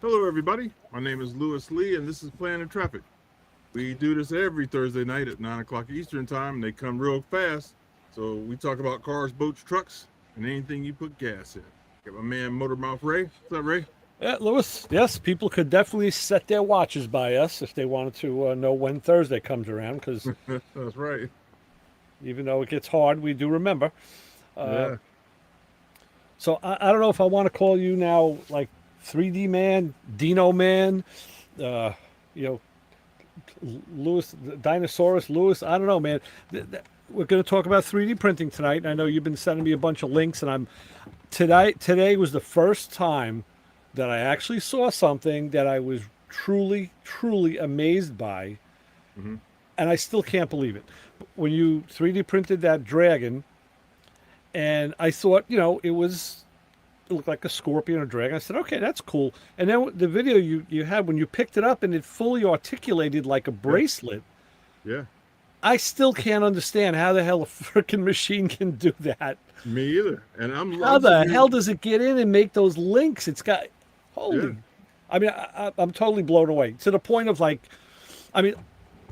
Hello, everybody. My name is Lewis Lee, and this is Planning Traffic. We do this every Thursday night at 9 o'clock Eastern Time, and they come real fast. So we talk about cars, boats, trucks, and anything you put gas in. Got my man Motor Mouth Ray. What's up, Ray? Yeah, Lewis. Yes, people could definitely set their watches by us if they wanted to know when Thursday comes around. Because That's right. even though it gets hard, we do remember. Uh, Yeah. so I don't know if I want to call you now like 3D man, Dino man, uh, you know, Lewis, Dinosaurus Lewis. I don't know, man. We're going to talk about 3D printing tonight. And I know you've been sending me a bunch of links, and I'm today was the first time that I actually saw something that I was truly amazed by, Hmm. and I still can't believe it. When you 3D printed that dragon, and I thought, it looked like a scorpion or dragon. I said, okay, that's cool. And then the video you had when you picked it up and it fully articulated like a Yeah. bracelet, Yeah. I still can't understand how the hell a freaking machine can do that. Me either. And How I'm the sitting here. hell does it get in and make those links? It's got Yeah. holy. I mean, I'm totally blown away to the point of like, I mean,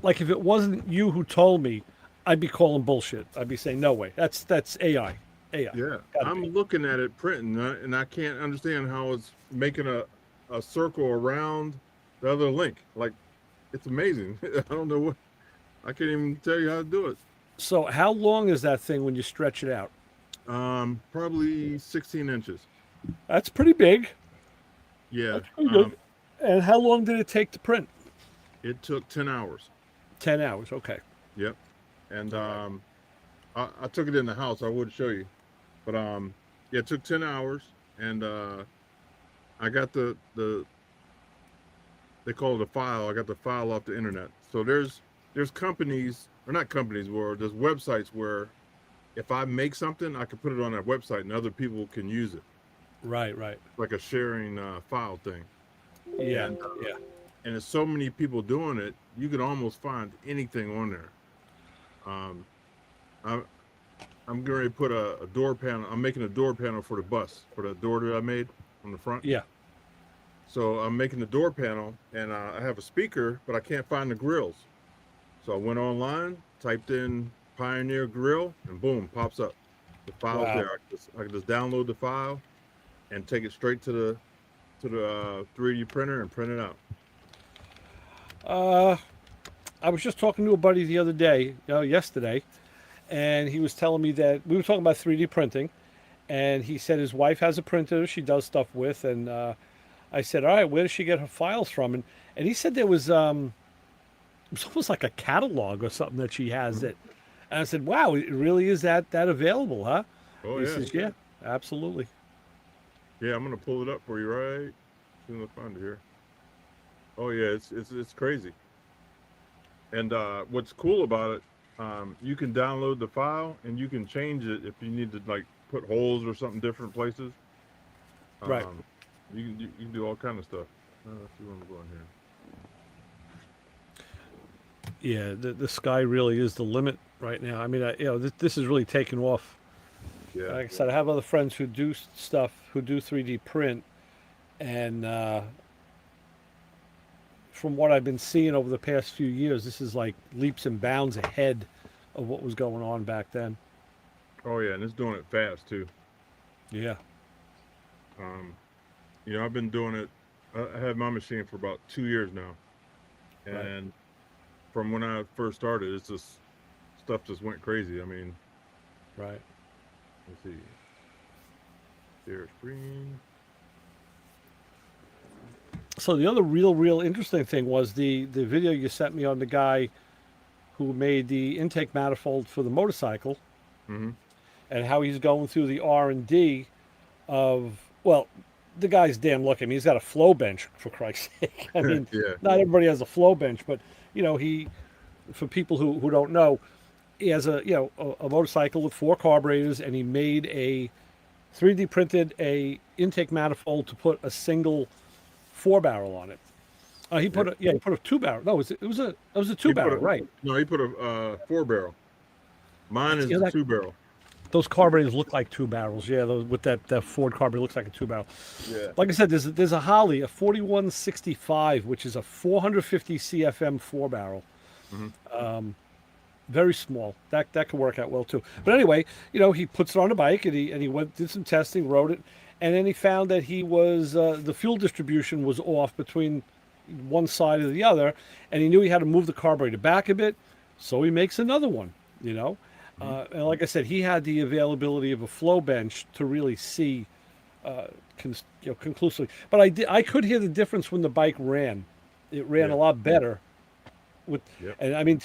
like if it wasn't you who told me, I'd be calling bullshit. I'd be saying no way. That's AI. AI. Yeah. Gotta I'm be. looking at it printing, and I can't understand how it's making a circle around the other link. Like, it's amazing. I don't know what. I can't even tell you how to do it. So how long is that thing when you stretch it out? Probably 16 inches. That's pretty big. Yeah. That's pretty good. And how long did it take to print? It took 10 hours. 10 hours. Okay. Yep. And All right. I took it in the house. I would show you, but yeah, it took 10 hours, and I got the they call it a file. I got the file off the internet. So there's companies, or not companies, where there's websites where if I make something, I can put it on that website and other people can use it, Right. Right. like a sharing file thing. Yeah. And Yeah. and there's so many people doing it, you can almost find anything on there. Um, I, I'm going to put a door panel. I'm making a door panel for the bus, for the door that I made on the front. Yeah. So I'm making the door panel, and I have a speaker, but I can't find the grills. So I went online, typed in Pioneer Grill, and boom, pops up. The file's Wow. there. I can just download the file and take it straight to the 3D printer and print it out. Uh, I was just talking to a buddy the other day, yesterday, and he was telling me that we were talking about 3D printing, and he said his wife has a printer she does stuff with, and I said, all right, where does she get her files from? And he said there was it was almost like a catalog or something that she has Mhm. that, and I said, wow, it really is that available, huh? Oh He yeah, says, yeah, absolutely. yeah. I'm gonna pull it up for you right as soon as I find it here. Oh yeah, it's crazy. And what's cool about it, you can download the file and you can change it if you need to like put holes or something different places. Right. Um, you can do all kind of stuff. Let's see where I'm going here. Yeah, the sky really is the limit right now. I mean, this is really taking off. Yeah, Like I said, I have other friends who do stuff, who do 3D print, and from what I've been seeing over the past few years, this is like leaps and bounds ahead of what was going on back then. oh yeah, and it's doing it fast too. Yeah. Um, I've been doing it. I had my machine for about 2 years now, Right. and from when I first started, it's just stuff just went crazy. I mean, Right. let's see, share screen. So the other real interesting thing was the video you sent me on the guy who made the intake manifold for the motorcycle Mm-hmm. and how he's going through the R&D of, well, the guy's damn lucky. I mean, he's got a flow bench, for Christ's sake. I mean, Yeah. not everybody has a flow bench, but he, for people who don't know, he has a motorcycle with four carburetors, and he made a 3D printed a intake manifold to put a single four barrel on it. Yeah. He put a two barrel. No, it was a two He put barrel, a right? no. He put a four barrel. Mine is Yeah, the that two barrel. Those carburetors look like two barrels. Yeah, those, with that Ford carburetor looks like a two barrel. Yeah. Like I said, there's a Holly, a 4165, which is a 450 CFM four barrel. Hmm. Very small. That could work out well too. But anyway, he puts it on a bike and he went did some testing, rode it, and then he found that he was the fuel distribution was off between one side or the other, and he knew he had to move the carburetor back a bit, so he makes another one. You know, Hmm. and like I said, he had the availability of a flow bench to really see conclusively. But I could hear the difference when the bike ran. It ran a Yeah. lot better with, Yep. and I mean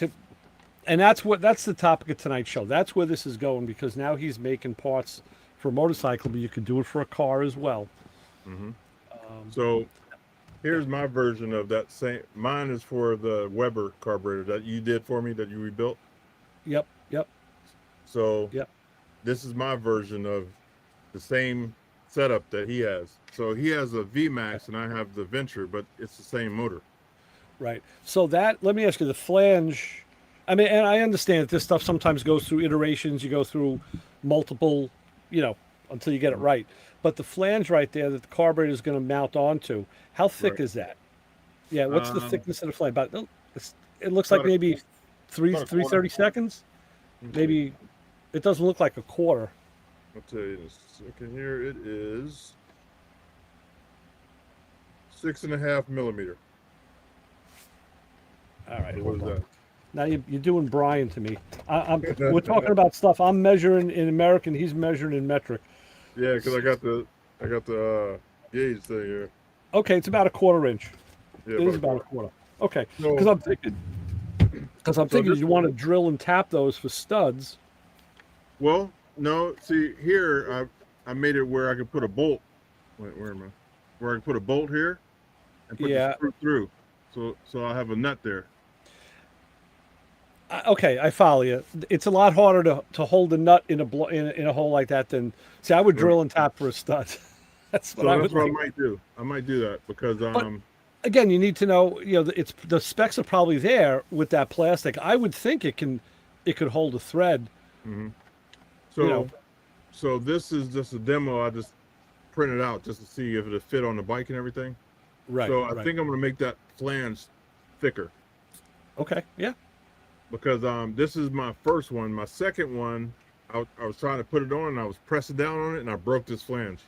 and that's the topic of tonight's show. That's where this is going because now he's making parts for a motorcycle, but you could do it for a car as well. Hmm. Um, So yeah. here's my version of that same. Mine is for the Weber carburetor that you did for me that you rebuilt. Yep. Yep. So Yep. this is my version of the same setup that he has. So he has a VMAX and I have the Venture, but it's the same motor. Right. So let me ask you, the flange. I mean, and I understand that this stuff sometimes goes through iterations. You go through multiple, until you get it Mhm. right. But the flange right there that the carburetor is going to mount onto, how thick Right. is that? Yeah. What's the Um, thickness of the flange? It looks like about a, maybe about a three quarter. 30 seconds. Let me see. Maybe it doesn't look like a quarter. I'll tell you in a second here. It is 6.5 millimeter. All right, So what hold is on. that? Now you're doing Brian to me. We're talking about stuff. I'm measuring in American. He's measuring in metric. Yeah, because I got the gauge thing here. Okay, it's about a quarter inch. Yeah, It about is a about a quarter. quarter. Okay, because So I'm so thinking this you want to drill and tap those for studs. well, no, see here I made it where I could put a bolt. Wait, where am I? Where I can put a bolt here and put the Yeah. screw through. So I have a nut there. Okay, I follow you. It's a lot harder to hold a nut in a hole like that than see. I would Right. drill and tap for a stud. That's what So I that's would what I like. might do. I might do that because But again, you need to know. It's the specs are probably there with that plastic. I would think it could hold a thread. mhm. You know. so so this is just a demo I just printed out just to see if it'll fit on the bike and everything. Right. So I Right. think I'm gonna make that flange thicker Okay. Yeah. because this is my first one. My second one, I was trying to put it on and I was pressing down on it and I broke this flange.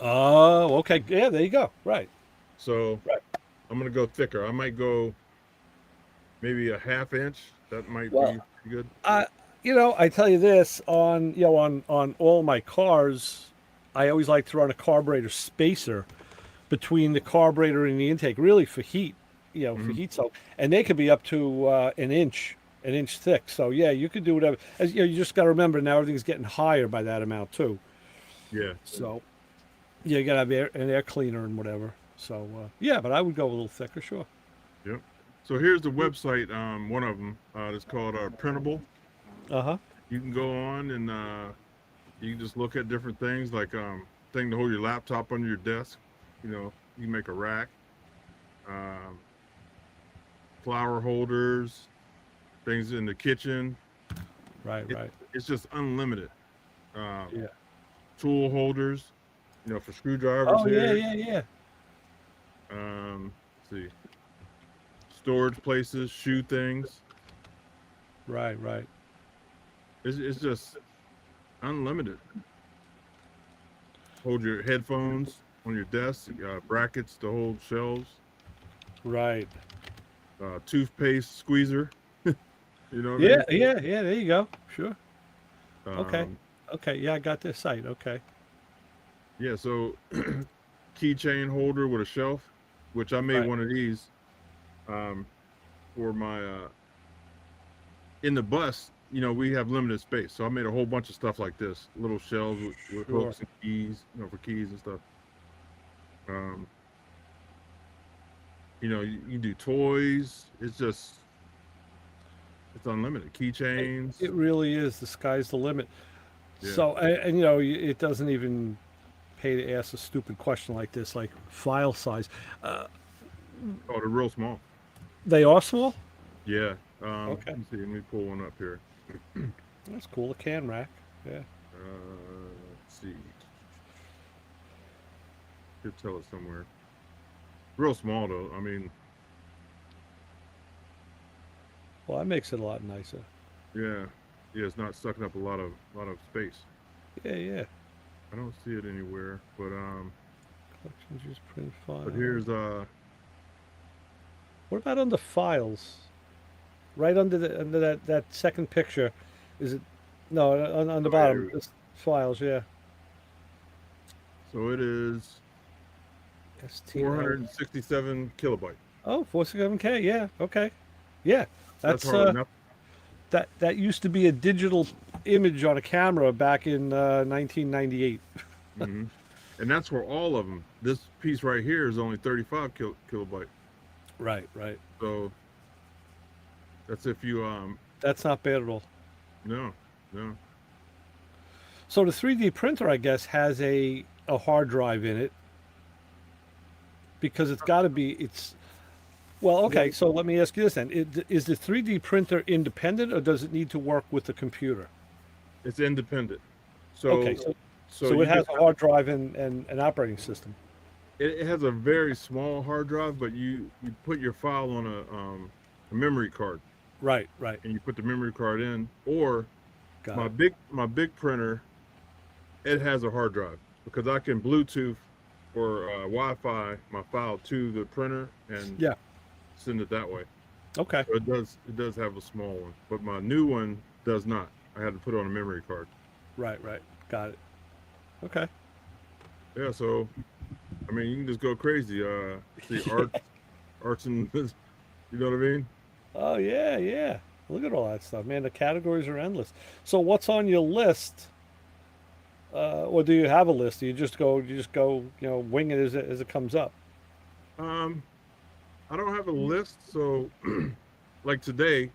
Oh. Okay. Yeah. There you go. Right. So Right. I'm gonna go thicker. I might go maybe a half inch. That might Well, be pretty good. I I tell you this on all my cars, I always like to run a carburetor spacer between the carburetor and the intake, really for heat, for Hmm. heat soak, and they could be up to an inch thick. So yeah, you could do whatever. As you just got to remember now everything's getting higher by that amount too. Yeah. So yeah, you got to have an air cleaner and whatever. So yeah, but I would go a little thicker, sure. Yep. So here's the website. One of them. It's called Printable. Uh huh. You can go on and you can just look at different things like thing to hold your laptop under your desk. You can make a rack, um, flower holders, things in the kitchen. Right. It, Right. it's just unlimited. Um, Yeah. Tool holders, for screwdrivers Oh yeah. here. Yeah. Yeah. Let's see, storage places, shoe things. Right. Right. It's just unlimited. Hold your headphones on your desk, brackets to hold shelves, Right. toothpaste squeezer. You know what I Yeah, mean? yeah, yeah. There you go. Sure. Okay. Um, Okay. Yeah, I got this site. Okay. yeah, so keychain holder with a shelf, which I made Right. one of these um, for my in the bus. We have limited space, so I made a whole bunch of stuff like this, little shelves with Sure. hooks and keys, for keys and stuff. Um, you do toys. It's unlimited. Keychains. It really is. The sky's the limit. Yeah. So, and it doesn't even pay to ask a stupid question like this, like file size. Uh, Oh, they're real small. they are small. Yeah. Okay, Let me see. Let me pull one up here. that's cool. A can rack. Yeah. Let's see. Could tell it somewhere. Real small though. I mean, Well, that makes it a lot nicer. yeah, yeah. It's not sucking up a lot of space. Yeah, yeah. I don't see it anywhere, Collections, use print but file. here's What about under files? Right under that second picture, is it? No, on the oh yeah, here bottom, we go. it's files. Yeah. So it is STL. 467 kilobyte. Oh, 467K. Yeah. Okay. Yeah. That's That's hardly nothing. that used to be a digital image on a camera back in 1998. Hmm. And that's for all of them. This piece right here is only 35 kilobyte. Right. Right. So that's if you That's not bad at all. no, no. So the 3D printer, I guess, has a hard drive in it because it's got to be. It's well, okay. Well, So let me ask you this then: is the 3D printer independent, or does it need to work with the computer? it's independent. Okay, So so you it can has a hard drive and an operating system. it has a very small hard drive, but you put your file on a memory card Right, right. and you put the memory card in. Or Got my it. big printer, it has a hard drive because I can Bluetooth or Wi-Fi my file to the printer and Yeah. send it that way. Okay. So it does have a small one, but my new one does not. I had to put it on a memory card. Right, right. Got it. Okay. Yeah, so I mean you can just go crazy. See arts and you know what I mean? Oh yeah, yeah. Look at all that stuff, man. The categories are endless. So what's on your list? Or do you have a list? Do you just go, wing it as it comes up? Um, I don't have a list, so like today,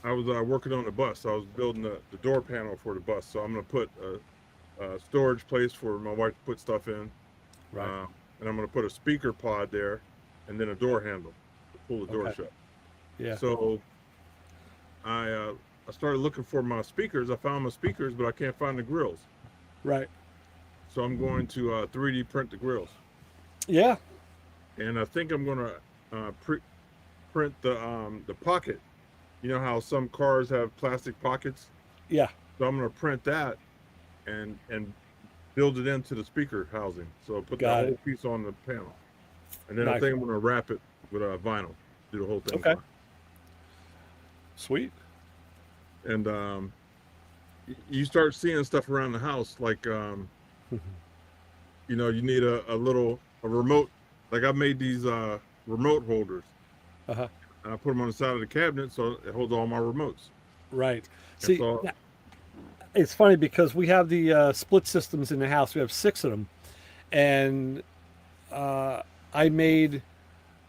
I was working on the bus. I was building the door panel for the bus, so I'm gonna put a storage place for my wife to put stuff in, Right. uh, and I'm gonna put a speaker pod there, and then a door handle to pull the door Okay. shut. Yeah. So I started looking for my speakers. I found my speakers, but I can't find the grills. Right. So I'm going to 3D print the grills, Yeah. and I think I'm gonna print the pocket. You know how some cars have plastic pockets? Yeah. So I'm gonna print that and build it into the speaker housing. So put that Got whole it. piece on the panel, and then I Nice. think I'm gonna wrap it with vinyl. Do the whole thing. Okay. Sweet. And you start seeing stuff around the house like you need a remote. Like I made these remote holders, Uh-huh. and I put them on the side of the cabinet so it holds all my remotes. Right. And See, so it's funny because we have the split systems in the house. We have six of them, and I made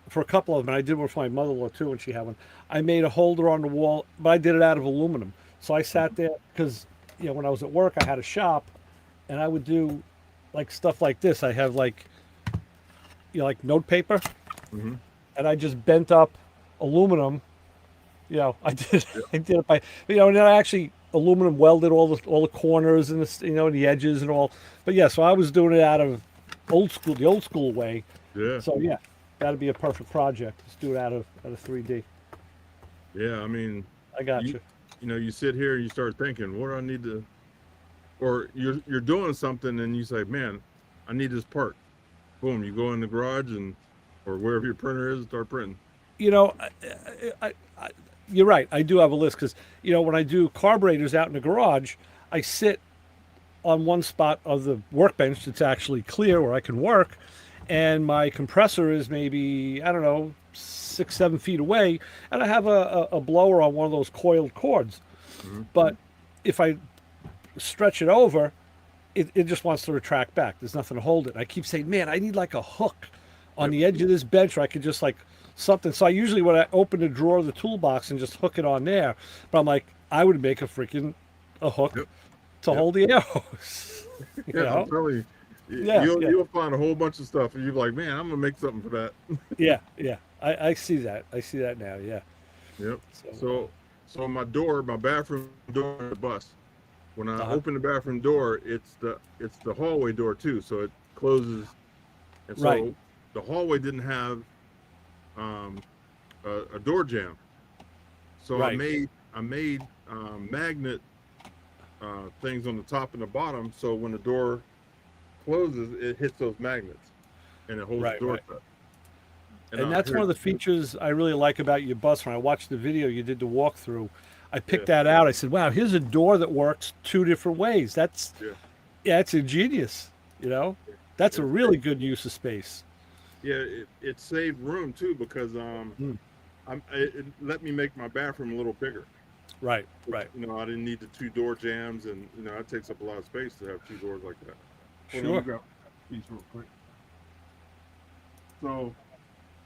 for a couple of them. And I did one for my mother-in-law too when she had one. I made a holder on the wall, but I did it out of aluminum. So I sat there because when I was at work, I had a shop, and I would do like stuff like this. I have like like note paper, mhm. and I just bent up aluminum. I did Yeah. I did it by and then I actually aluminum welded all the corners and and the edges and all. But yeah, so I was doing it out of the old school way. Yeah. So yeah, that'd be a perfect project. Let's do it out of 3D. Yeah, I mean, I got you you. you sit here and you start thinking, what do I need to, or you're doing something and you say, man, I need this part. Boom, you go in the garage or wherever your printer is, and start printing. You know, I, you're right. I do have a list because when I do carburetors out in the garage, I sit on one spot of the workbench that's actually clear where I can work, and my compressor is maybe I don't know 6-7 feet away, and I have a blower on one of those coiled cords. Hmm. But if I stretch it over, it just wants to retract back. There's nothing to hold it. I keep saying, man, I need like a hook on Yep. the edge of this bench where I could just like something. So I usually when I open the drawer of the toolbox and just hook it on there, but I'm like, I would make a hook Yep. to Yep. hold the air hose. you Yeah, I'm know? telling you, Yeah, yeah, you'll find a whole bunch of stuff, and you're like, man, I'm gonna make something for that. yeah, yeah. I see that. I see that now. Yeah. Yep. So So my bathroom door on the bus, When I Uh-huh. open the bathroom door, it's the hallway door too, so it closes, and Right. so the hallway didn't have um, a door jamb. So I Right. made magnet things on the top and the bottom, so when the door closes, it hits those magnets and it holds the Right. door Right. shut. And And that's one here, of the features I really like about your bus. When I watched the video you did the walkthrough, I yeah, picked that out. I said, "Wow, here's a door that works two different ways. That's yeah, yeah, it's ingenious. You know, that's a it, really it, good use of space." yeah, it saved room too because Mm. it let me make my bathroom a little bigger. Right. Which, Right. I didn't need the two door jams, and that takes up a lot of space to have two doors like that. Hold on, let me Sure. grab these real quick. So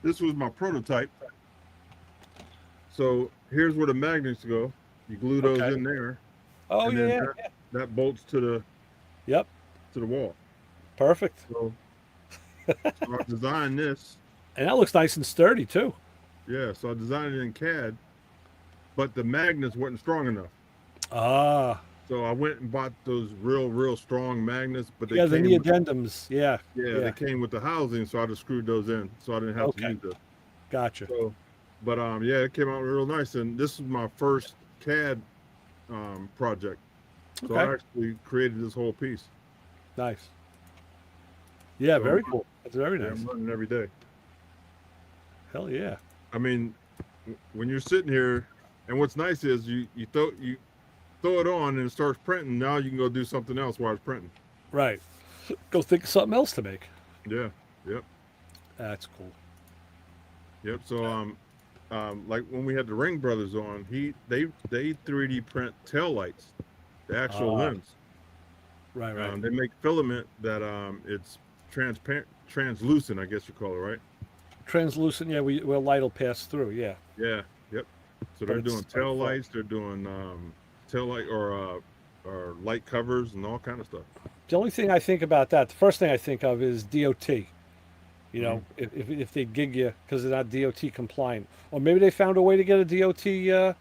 this was my prototype. So here's where the magnets go. You glue those Okay. in there, Oh and yeah. then Yeah. that bolts to the Yep. wall. Perfect. So I designed this. And that looks nice and sturdy too. Yeah, so I designed it in CAD, but the magnets weren't strong enough. Ah. So I went and bought those real strong magnets, but they Yeah. The came with addendums. Yeah. yeah, they Yeah. came with the housing, so I just screwed those in, so I didn't have to Okay. use this. Gotcha. So, but yeah, it came out real nice, and this is my first CAD project. So Okay. I actually created this whole piece. Nice. Yeah. So Very cool. That's very yeah, nice. I'm running every day. Hell yeah. I mean, when you're sitting here, and what's nice is you throw it on and it starts printing. Now you can go do something else while it's printing. Right. Go think of something else to make. Yeah, yep, That's cool. yep. So like when we had the Ring Brothers on, they 3D print tail lights, the actual Ah. lens. Right. Right. They make filament that it's transparent, translucent, I guess you call it, right? Translucent. Yeah. Where light will pass through. Yeah. Yeah, yep. So But they're it's doing tail lights, they're doing tail light or light covers and all kind of stuff. the only thing I think about that, the first thing I think of is DOT. You Hmm. know, if they gig you because they're not DOT compliant, or maybe they found a way to get a DOT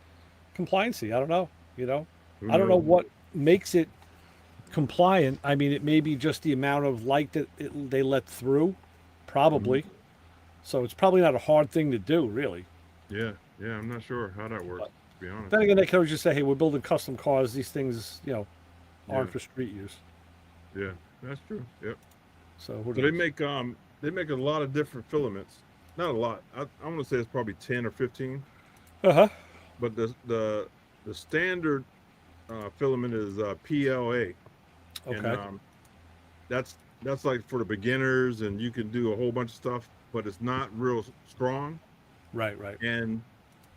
compliancy. I don't know. You know, Who I don't know knows? what makes it compliant. I mean, it may be just the amount of light that they let through, Hmm. probably. So it's probably not a hard thing to do, really. Yeah, yeah. I'm not sure how that works, But to be honest. then again, they could always just say, "Hey, we're building custom cars. These things, Yeah, aren't for street use." yeah. That's true. Yep. So who So knows? they make a lot of different filaments. Not a lot. I want to say it's probably 10 or 15. Uh huh. But the standard filament is PLA, and Okay. that's like for the beginners, and you can do a whole bunch of stuff, but it's not real strong, Right. Right. and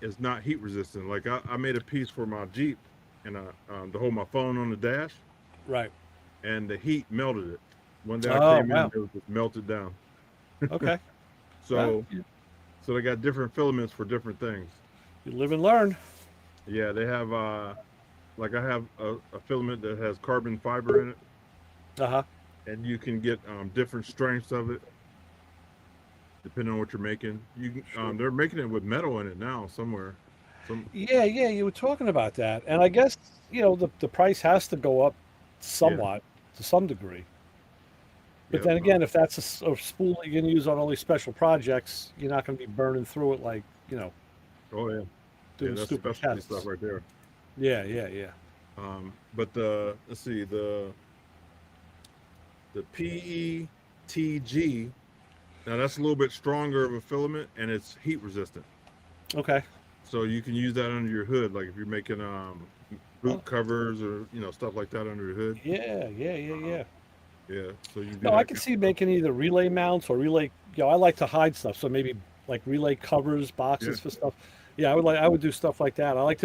it's not heat resistant. Like I made a piece for my Jeep, and to hold my phone on the dash, Right. and the heat melted it. One day I Oh came in, wow. it was just melted down. Okay. Well, So so they got different filaments for different things. you live and learn. Yeah, they have like I have a filament that has carbon fiber in it, Uh huh. and you can get different strengths of it depending on what you're making. Sure. They're making it with metal in it now somewhere. Some Yeah, yeah, you were talking about that, and I guess the price has to go up yeah, somewhat to some degree. But yep. then again, if that's a spool that you're going to use on only special projects, you're not going to be burning through it like Oh yeah, yeah. doing That's stupid specialty stuff tests. right there. Yeah, yeah, yeah. But let's see the PETG. Now that's a little bit stronger of a filament, and it's heat resistant. Okay. So you can use that under your hood, like if you're making Oh, boot covers or stuff like that under your hood. yeah, yeah, yeah, Um, yeah. yeah, so you do No, I that can kind see of stuff. making either relay mounts or relay. I like to hide stuff, so maybe like relay covers, Yeah. boxes for stuff. Yeah, I would do stuff like that. I like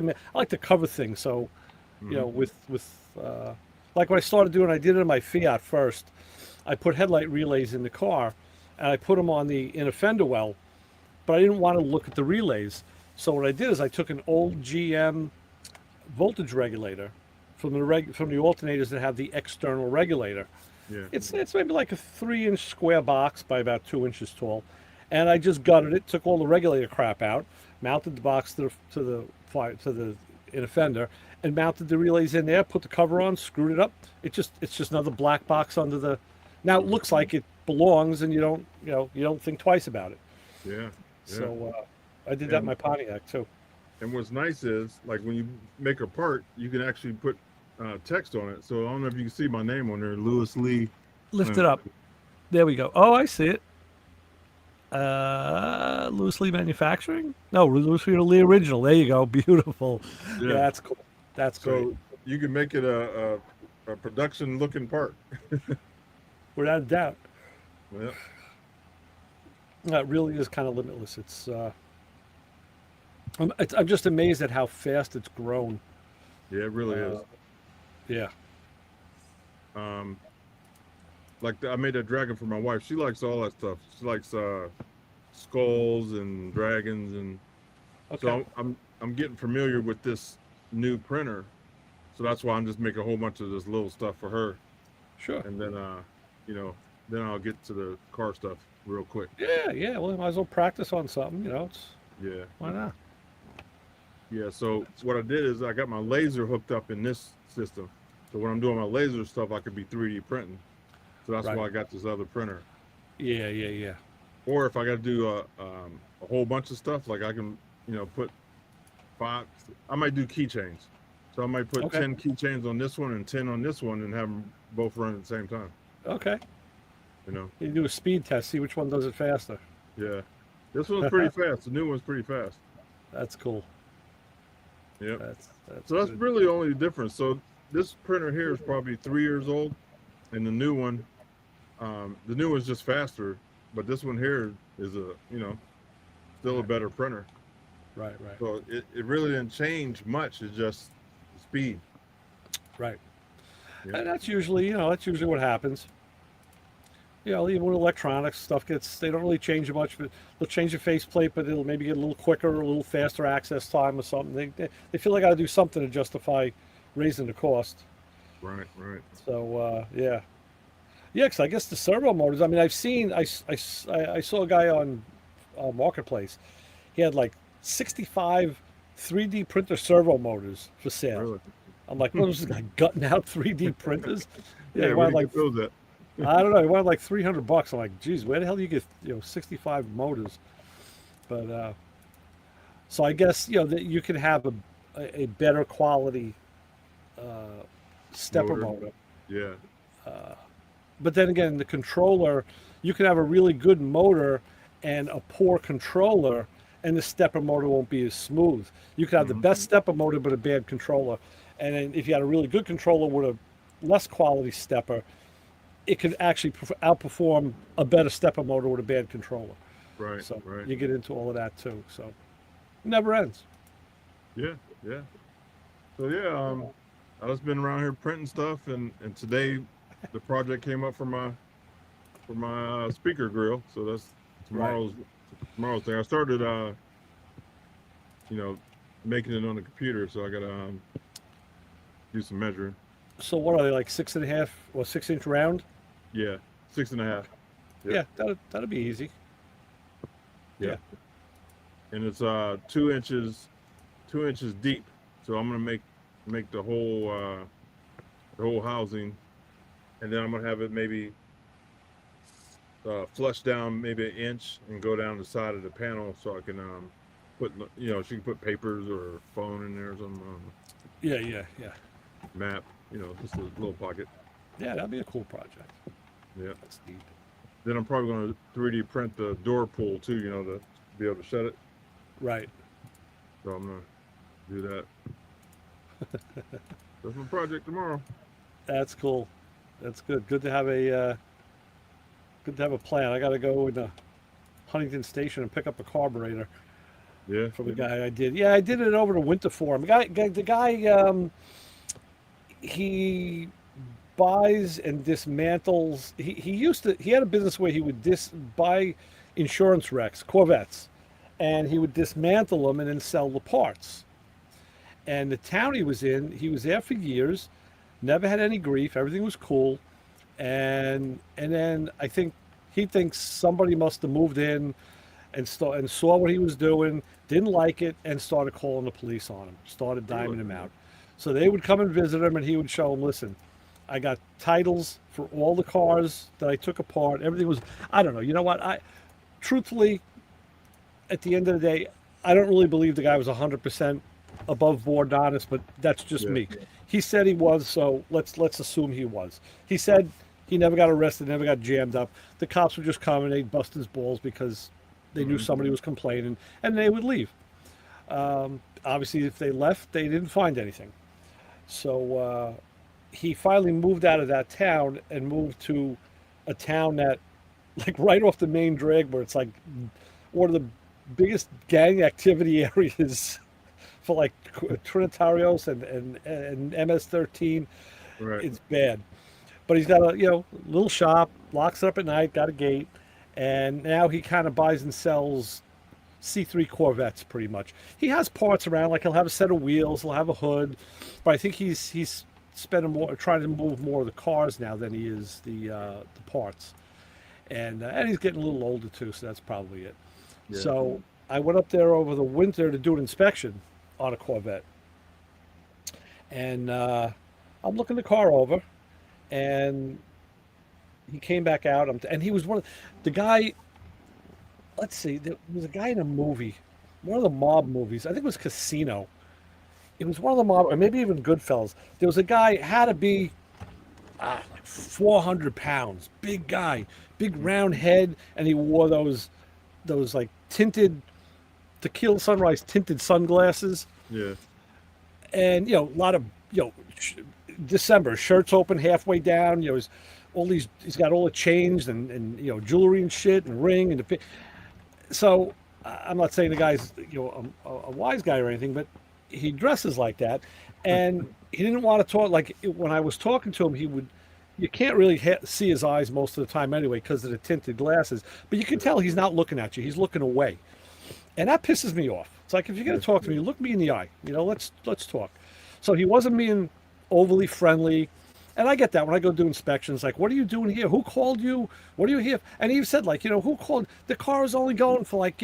to cover things, so Hmm. with like what I started doing, I did it in my Fiat first. I put headlight relays in the car, and I put them on the inner fender well, but I didn't want to look at the relays. So what I did is I took an old GM voltage regulator from the alternators that have the external regulator. Yeah. It's maybe like a 3-inch square box by about 2 inches tall, and I just gutted it, took all the regulator crap out, mounted the box to the inner fender, and mounted the relays in there, put the cover on, screwed it up. It's just another black box under the. Now it looks like it belongs, and you don't think twice about it. Yeah. Yeah. So I did that in And my Pontiac too. and what's nice is like when you make a part, you can actually put text on it. So I don't know if you can see my name on there, Lewis Lee. Lift it up. There we go. Oh, I see it. Loosely manufacturing? No, loosely original. There you go. Beautiful. Yeah, Yeah. that's cool. That's great. So you can make it a production looking part. Without a doubt. Yeah. It really is kind of limitless. I'm just amazed at how fast it's grown. Yeah, it really is. Yeah. Um, like I made that dragon for my wife. She likes all that stuff. She likes skulls and dragons, and Okay. so I'm getting familiar with this new printer. So that's why I'm just making a whole bunch of this little stuff for her, Sure. and then then I'll get to the car stuff real quick. Yeah, yeah. Well, might as well practice on something. Yeah. Why not? Yeah, so what I did is I got my laser hooked up in this system. So when I'm doing my laser stuff, I could be 3D printing. So that's Right. why I got this other printer. Yeah, yeah, yeah. Or if I got to do a whole bunch of stuff, like I can, put five. I might do keychains. So I might put Okay. 10 keychains on this one and 10 on this one and have them both run at the same time. Okay. You know? You do a speed test, see which one does it faster. Yeah. This one's pretty fast. The new one's pretty fast. That's cool. Yep. That's So that's good. really the only difference. So this printer here is probably 3 years old, and the new one's just faster, but this one here is still a better printer. Right, right, So it really didn't change much. It's just speed. right. Yeah. And that's usually what happens. Even with electronics, they don't really change much, but they'll change the faceplate, but it'll maybe get a little quicker, a little faster access time or something. They feel they got to do something to justify raising the cost. Right, right. So, yeah. Yeah, because I guess the servo motors, I mean, I saw a guy on Marketplace. He had like 65 3D printer servo motors for sale. Really? I'm like, what was this guy gutting out 3D printers? Yeah, he where wanted do you get those at? I don't know. He wanted like $300. I'm like, geez, where the hell do you get 65 motors? But so I guess that you can have a better quality stepper motor. Yeah. But then again, the controller, you can have a really good motor and a poor controller, and the stepper motor won't be as smooth. You could have the best stepper motor but a bad controller, and then if you had a really good controller with a less quality stepper, it could actually outperform a better stepper motor with a bad controller. Right. So right. you get into all of that too. So it never ends. Yeah, yeah. So yeah, I just been around here printing stuff, and today the project came up for my speaker grill. So that's tomorrow's thing. I started making it on the computer, so I gotta do some measuring. So what are they, like 6.5 or 6-inch round? Yeah, 6.5. Yep. Yeah, that'll be easy. Yeah. And it's 2 inches deep. So I'm gonna make the whole housing, and then I'm gonna have it maybe flush down maybe 1 inch and go down the side of the panel, so I can put she can put papers or phone in there or something. Yeah. Map, just a little pocket. Yeah, that'd be a cool project. Yeah. That's neat. Then I'm probably going to 3D print the door pull too, to be able to shut it. Right. So I'm going to do that. That's my project tomorrow. That's cool. That's good. Good to have a plan. I got to go into Huntington Station and pick up a carburetor Yeah. from a guy I did. Yeah, I did it over the winter for him. The guy he buys and dismantles. He had a business where he would buy insurance wrecks, Corvettes, and he would dismantle them and then sell the parts. And the town he was there for years, never had any grief, everything was cool. And then I think he thinks somebody must have moved in and saw what he was doing, didn't like it, and started calling the police on him, started diming him out. So they would come and visit him, and he would show them, listen, I got titles for all the cars that I took apart. Everything was, I don't know. You know what? Truthfully, at the end of the day, I don't really believe the guy was 100% above board honest, but that's just Yeah. me. He said he was, so let's assume he was. He said he never got arrested, never got jammed up. The cops would just come and they'd bust his balls because they knew somebody was complaining, and they would leave. Obviously, if they left, they didn't find anything. So he finally moved out of that town and moved to a town that, like, right off the main drag, where it's like one of the biggest gang activity areas for like Trinitarios and MS-13. Right. It's bad. But he's got a little shop, locks it up at night, got a gate, and now he kind of buys and sells C3 Corvettes pretty much. He has parts around, like he'll have a set of wheels, he'll have a hood, but I think he's spending more, trying to move more of the cars now than he is the parts. And he's getting a little older too, so that's probably it. Yeah. So I went up there over the winter to do an inspection on a Corvette, and I'm looking the car over, and he came back out, and he was one of the guy. Let's see, there was a guy in a movie, one of the mob movies. I think it was Casino. It was one of the mob, or maybe even Goodfellas. There was a guy, had to be like 400 pounds, big guy, big round head, and he wore those like tinted Tequila Sunrise tinted sunglasses. Yeah. And a lot of December shirts open halfway down. He's got all the chains and jewelry and shit and ring and so I'm not saying the guy's a wise guy or anything, but he dresses like that, and he didn't want to talk. Like when I was talking to him, you can't really see his eyes most of the time anyway because of the tinted glasses, but you can tell he's not looking at you, he's looking away, and that pisses me off. It's like, if you're going to talk to me, look me in the eye, let's talk. So he wasn't being overly friendly. And I get that when I go do inspections, like, what are you doing here? Who called you? What are you here? And he said, like, who called? The car is only going for like,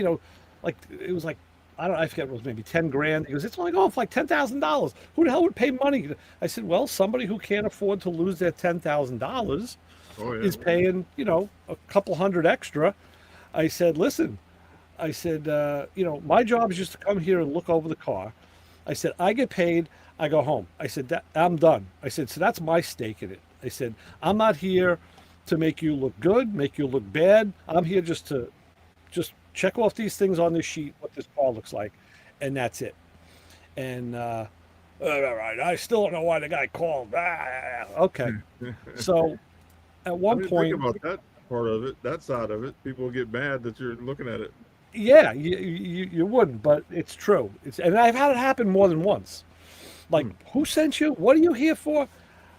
like it was like, I forget, it was maybe 10 grand. He goes, it's only going for like $10,000. Who the hell would pay money? I said, well, somebody who can't afford to lose their $10,000 is paying, a couple hundred extra. I said, listen, I said, my job is just to come here and look over the car. I said, I get paid, I go home. I said, I'm done. I said, so that's my stake in it. I said, I'm not here to make you look good, make you look bad. I'm here just to check off these things on this sheet, what this car looks like, and that's it. And all right, I still don't know why the guy called. Okay. So at one point, think about that part of it, that side of it. People get mad that you're looking at it. yeah, you wouldn't, but it's true. And I've had it happen more than once. Like, who sent you? What are you here for?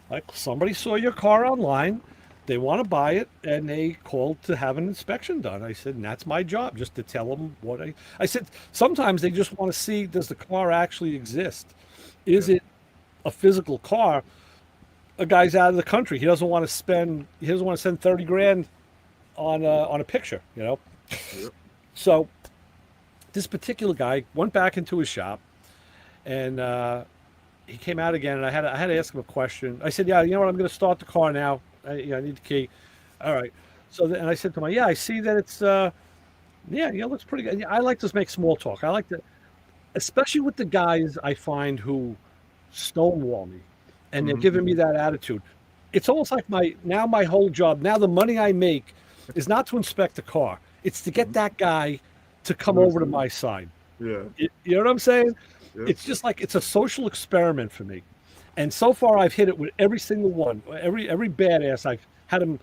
Like, somebody saw your car online, they want to buy it, and they called to have an inspection done. I said, and that's my job, just to tell them what I said, sometimes they just want to see, does the car actually exist? Is it a physical car? A guy's out of the country. He doesn't want to send 30 grand on a picture, Yep. So this particular guy went back into his shop, and he came out again, and I had to ask him a question. I said, yeah, you know what? I'm going to start the car now. I need the key. All right. So and I said to him, yeah, I see that it's it looks pretty good. I like to make small talk. I like to, especially with the guys I find who stonewall me, and they're giving me that attitude. It's almost like my whole job now. The money I make is not to inspect the car. It's to get that guy to come over to my side. Yeah. You know what I'm saying? Yep. It's just like, it's a social experiment for me. And so far I've hit it with every single one. Every badass I've had him,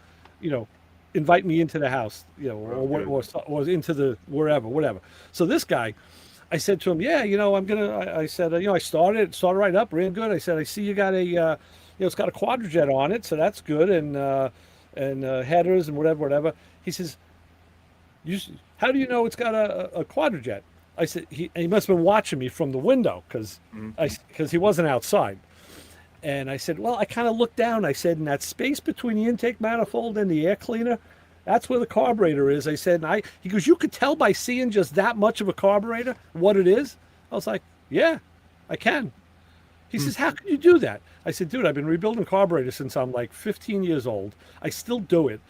invite me into the house, or into the wherever, whatever. So this guy, I said to him, yeah, I said, I started right up, ran good. I said, I see you got a, it's got a quadrijet on it, so that's good, and headers and whatever. He says, how do you know it's got a quadrijet? I said, he must have been watching me from the window because he wasn't outside. And I said, well, I kind of looked down. I said, in that space between the intake manifold and the air cleaner, that's where the carburetor is. I said, he goes, you could tell by seeing just that much of a carburetor what it is? I was like, yeah, I can. He says, how can you do that? I said, dude, I've been rebuilding carburetors since I'm like 15 years old. I still do it.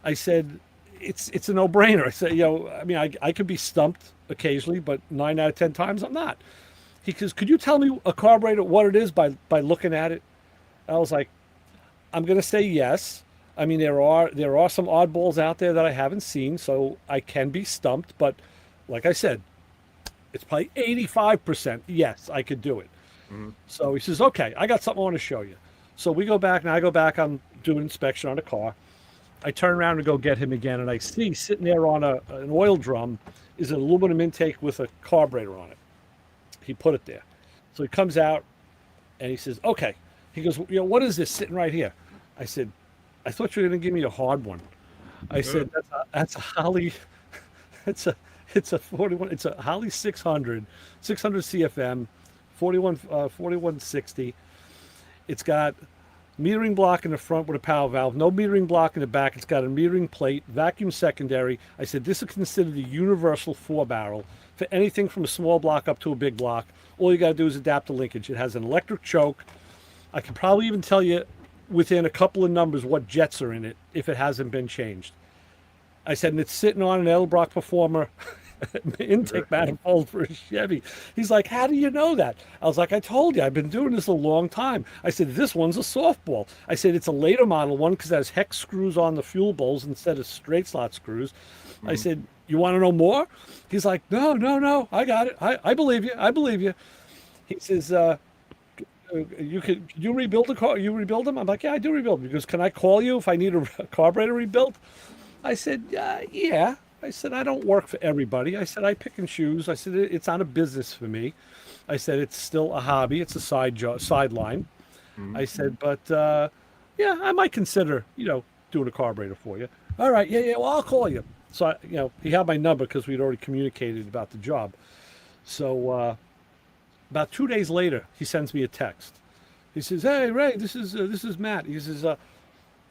I said, it's a no-brainer. I said, I mean, I could be stumped occasionally, but 9 out of 10 times I'm not. He goes, could you tell me a carburetor, what it is by looking at it? I was like, I'm going to say yes. I mean, there are some oddballs out there that I haven't seen, so I can be stumped. But like I said, it's probably 85% yes, I could do it. Mhm. So he says, okay, I got something I want to show you. So we go back, and I go back. I'm doing inspection on the car. I turn around and go get him again, and I see sitting there on an oil drum is an aluminum intake with a carburetor on it. He put it there. So he comes out, and he says, okay. He goes, what is this sitting right here? I said, I thought you were going to give me a hard one. I said, that's a Holly, it's a 41, it's a Holly 600 CFM, 4160. It's got metering block in the front with a power valve, no metering block in the back. It's got a metering plate, vacuum secondary. I said, this is considered a universal 4-barrel for anything from a small block up to a big block. All you got to do is adapt the linkage. It has an electric choke. I can probably even tell you within a couple of numbers what jets are in it if it hasn't been changed. I said, and it's sitting on an Edelbrock Performer intake manifold for a Chevy. He's like, how do you know that? I was like, I told you, I've been doing this a long time. I said, this one's a softball. I said, it's a later model one because it has hex screws on the fuel bowls instead of straight slot screws. I said, you want to know more? He's like, no, I got it. I believe you. I believe you. He says, could you rebuild the car? You rebuild them? I'm like, yeah, I do rebuild them. He goes, can I call you if I need a carburetor rebuilt? I said, yeah. I said, I don't work for everybody. I said, I pick and choose. I said, it's not a business for me. I said, it's still a hobby. It's a sideline. I said, but yeah, I might consider, doing a carburetor for you. All right, yeah. Well, I'll call you. So, he had my number because we'd already communicated about the job. So about 2 days later, he sends me a text. He says, hey, Ray, this is Matt. He says,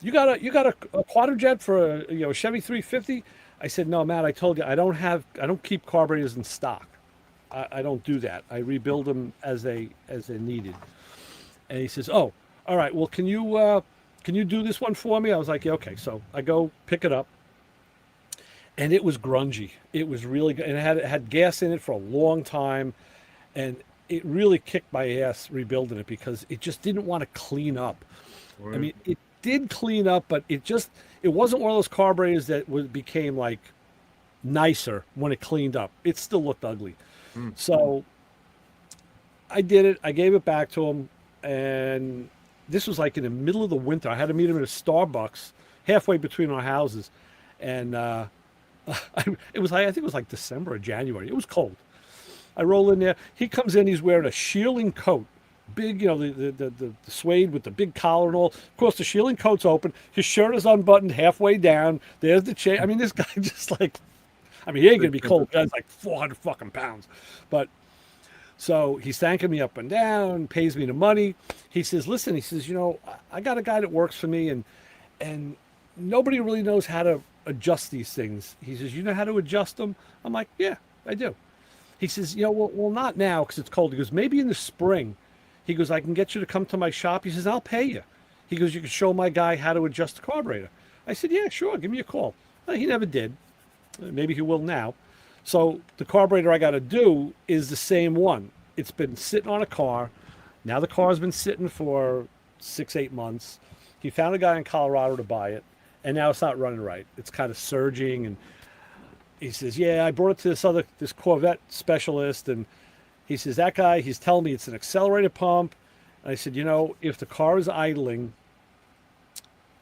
you got a Quadrajet for a Chevy 350? I said, no, Matt, I told you I don't keep carburetors in stock. I don't do that. I rebuild them as they're needed. And he says, oh, all right. Well, can you do this one for me? I was like, yeah, okay. So I go pick it up, and it was grungy. It was really good, and it had gas in it for a long time, and it really kicked my ass rebuilding it because it just didn't want to clean up. Right. I mean, it did clean up, but it wasn't one of those carburetors that became like nicer when it cleaned up. It still looked ugly. So I did it. I gave it back to him, and this was like in the middle of the winter. I had to meet him at a Starbucks halfway between our houses, and it was I think it was like December or January. It was cold. I roll in there. He comes in. He's wearing a shearling coat. Big, the suede with the big collar and all. Of course, the shearling coat's open. His shirt is unbuttoned halfway down. There's the chain. I mean, this guy just like, I mean, he ain't gonna be cold. The guy's like 400 fucking pounds. But so he's thanking me up and down, pays me the money. He says, listen, he says, I got a guy that works for me, and nobody really knows how to adjust these things. He says, you know how to adjust them? I'm like, yeah, I do. He says, well, not now because it's cold. He goes, maybe in the spring. He goes, I can get you to come to my shop. He says, I'll pay you. He goes, you can show my guy how to adjust the carburetor. I said, yeah, sure. Give me a call. Well, he never did. Maybe he will now. So the carburetor I got to do is the same one. It's been sitting on a car. Now the car's been sitting for 6-8 months. He found a guy in Colorado to buy it, and now it's not running right. It's kind of surging, and he says, yeah, I brought it to this Corvette specialist, and he says, that guy, he's telling me it's an accelerator pump. And I said, if the car is idling,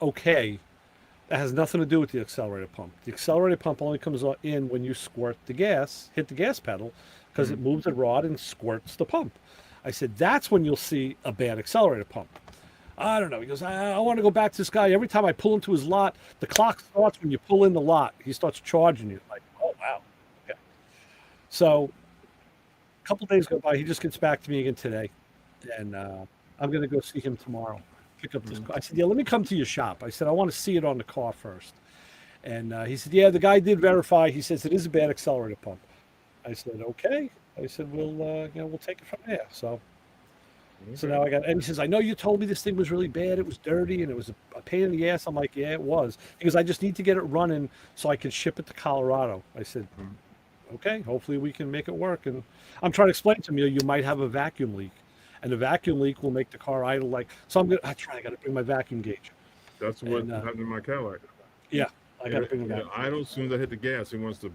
okay, that has nothing to do with the accelerator pump. The accelerator pump only comes in when you hit the gas pedal, because it moves the rod and squirts the pump. I said, that's when you'll see a bad accelerator pump. I don't know. He goes, I want to go back to this guy. Every time I pull into his lot, the clock starts when you pull in the lot. He starts charging you. Like, oh, wow. Okay. So a couple days go by. He just gets back to me again today. And I'm going to go see him tomorrow. Pick up this car. I said, yeah, let me come to your shop. I said, I want to see it on the car first. And he said, yeah, the guy did verify. He says, it is a bad accelerator pump. I said, okay. I said, we'll take it from there. So So Okay. now I got, and he says, I know you told me this thing was really bad. It was dirty and it was a pain in the ass. I'm like, yeah, it was. Because I just need to get it running so I can ship it to Colorado. I said, Mhm. okay, hopefully we can make it work. And I'm trying to explain to him, you might have a vacuum leak. And the vacuum leak will make the car idle. Like, so I got to bring my vacuum gauge. That's what And happened in my Cadillac. yeah, I got to It, bring the it vacuum. idle as soon as I hit the gas. It wants to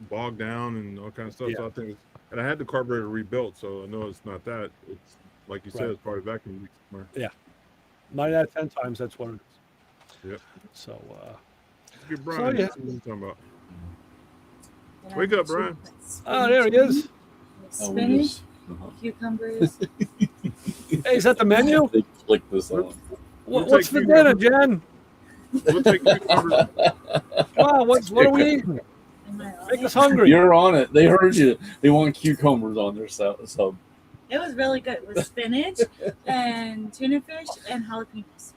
bog down and all kind of stuff. Yeah, So I think, and I had the carburetor rebuilt, so I know it's not that. It's like you said, right. it's probably vacuum leak somewhere. Yeah. 9 out of 10 times, that's what it is. Yep. So, Let's get so Brian. yeah. See what he's talking about. And Wake I up, put Brian. Oh, there he is. Oh, we spinach, just cucumbers. Hey, is that the menu? they click this on. We'll What's take for dinner, Jen? We'll take cucumbers. Come on, what are we eating? Am I on Make it? us hungry. You're on it. They heard you. They want cucumbers on their sub. It was really good with spinach and tuna fish and jalapenos.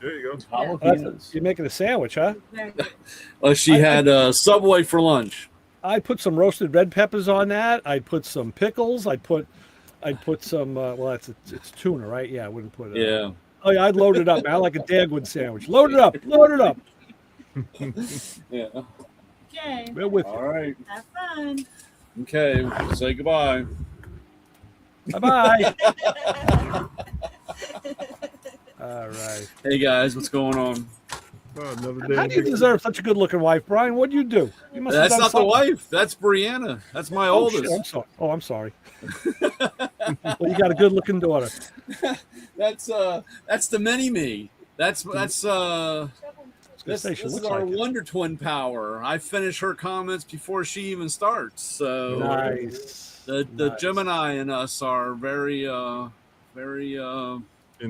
There you go. Jalapenos. You're making a sandwich, huh? Very good. She had Subway for lunch. I put some roasted red peppers on that. I put some pickles. I put some. Well, it's tuna, right? Yeah, I wouldn't put. Yeah. Oh yeah, I'd load it up. Man. I like a Dagwood sandwich. Load it up. Load it up. Yeah. Okay. We're with you. All right. Have fun. Okay. Say goodbye. Bye bye. All right. Hey guys, what's going on? Oh, another day. How do you deserve such a good-looking wife, Brian? What'd you do? You must have That's done not the something. wife. That's Brianna. That's my Oh, oldest. shit, I'm sorry. Oh, I'm sorry. Well, you got a good-looking daughter. That's the mini me. That's I was gonna this say, she is looks our like it. Wonder Twin power. I finish her comments before she even starts. So Nice. the Nice. Gemini and us are very In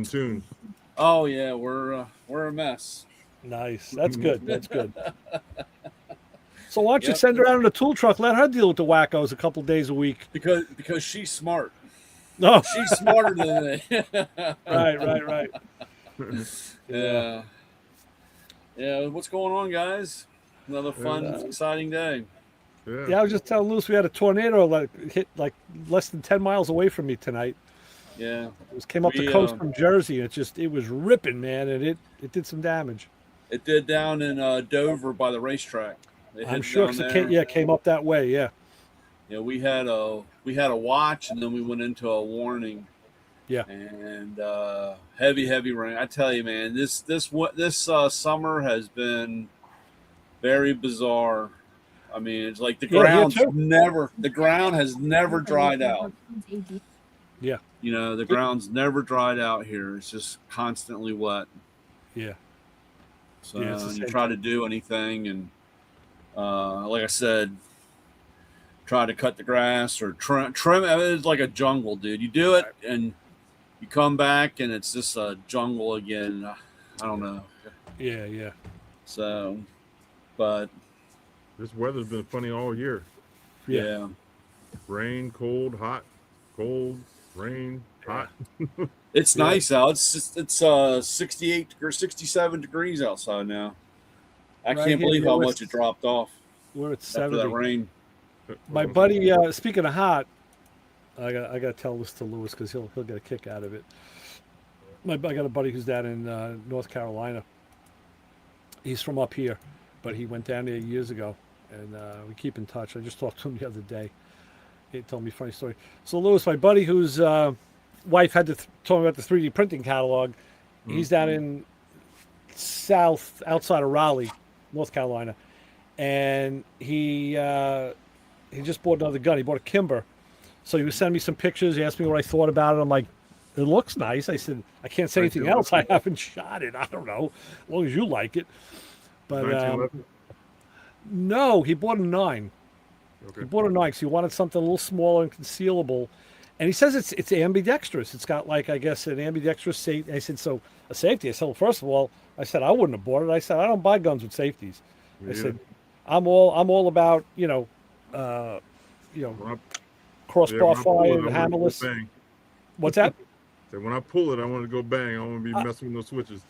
tune. oh yeah, we're a mess. Nice. That's good. That's good. So why don't you Yep. send her out in a tool truck? Let her deal with the wackos a couple days a week. Because she's smart. No. She's smarter than me. Right. Yeah. Yeah, what's going on, guys? Another fun, exciting day. Yeah. Yeah, I was just telling Luce we had a tornado hit like less than 10 miles away from me tonight. Yeah. It came up the coast from Jersey. And it was ripping, man, and it did some damage. It did down in Dover by the racetrack. It I'm hit sure down 'cause there. it came up that way. Yeah. Yeah, we had a watch, and then we went into a warning. Yeah. And heavy rain. I tell you, man, this summer has been very bizarre. I mean, it's like the ground has never dried out. Yeah. You know, the ground's never dried out here. It's just constantly wet. Yeah. So Yeah, it's the you same try to do anything, and like I said, try to cut the grass or trim. I mean, it's like a jungle, dude. You do it, and you come back, and it's just a jungle again. I don't know. Yeah. So, but This weather's been funny all year. yeah. Rain, cold, hot, cold, rain, hot. It's Yeah. nice out. It's 68 or 67 degrees outside now. I Right can't here, believe yeah, how we're- much it dropped off We're at after 70. that rain. My buddy, speaking of hot, I got to tell this to Lewis because he'll get a kick out of it. I got a buddy who's down in North Carolina. He's from up here, but he went down there years ago, and we keep in touch. I just talked to him the other day. He told me a funny story. So Lewis, my buddy whose wife had to told me about the 3D printing catalog. He's down in outside of Raleigh, North Carolina, and he just bought another gun. He bought a Kimber. So he was sending me some pictures. He asked me what I thought about it. I'm like, it looks nice. I said, I can't say anything else. I haven't shot it. I don't know. As long as you like it. But 1911? no, he bought a 9. Okay. He bought a 9 because he wanted something a little smaller and concealable. And he says it's ambidextrous. It's got like, I guess, an ambidextrous safety. I said, so a safety? I said, well, first of all, I said, I wouldn't have bought it. I said, I don't buy guns with safeties. I said, I'm all about, When I crossbar when I pull fire it, and I want it to go hammerless. bang. What's that? So when I pull it, I want to go bang. I don't want to be messing with no switches.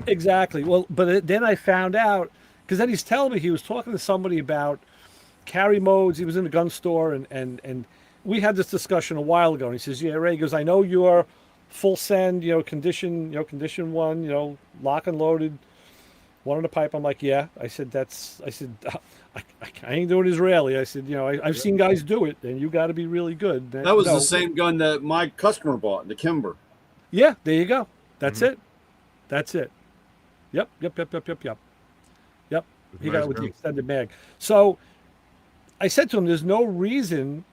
Exactly. Well, but then I found out, because then he's telling me he was talking to somebody about carry modes. He was in a gun store, and we had this discussion a while ago. And he says, yeah, Ray, he goes, I know you're full send, condition one, lock and loaded, one in the pipe. I'm like, yeah. I said, I ain't doing Israeli. I said, I've seen guys do it, and you got to be really good. That was No. the same gun that my customer bought, the Kimber. Yeah, there you go. That's Mhm. it. That's it. Yep. Yep. It's He nice got it with the gun. extended mag. So I said to him, there's no reason.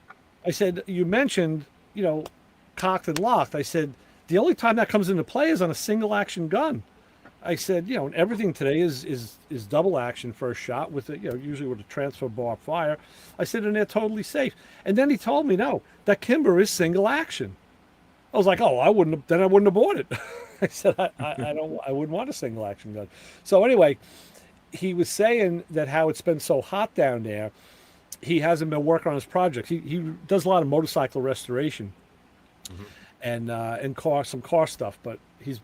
I said, you mentioned, cocked and locked. I said, the only time that comes into play is on a single action gun. I said, and everything today is double action first shot with it, usually with a transfer bar fire. I said, and they're totally safe. And then he told me, no, that Kimber is single action. I was like, oh, I wouldn't have bought it. I said, I wouldn't want a single action gun. So anyway, he was saying that how it's been so hot down there, he hasn't been working on his projects. He does a lot of motorcycle restoration and some car stuff, but he's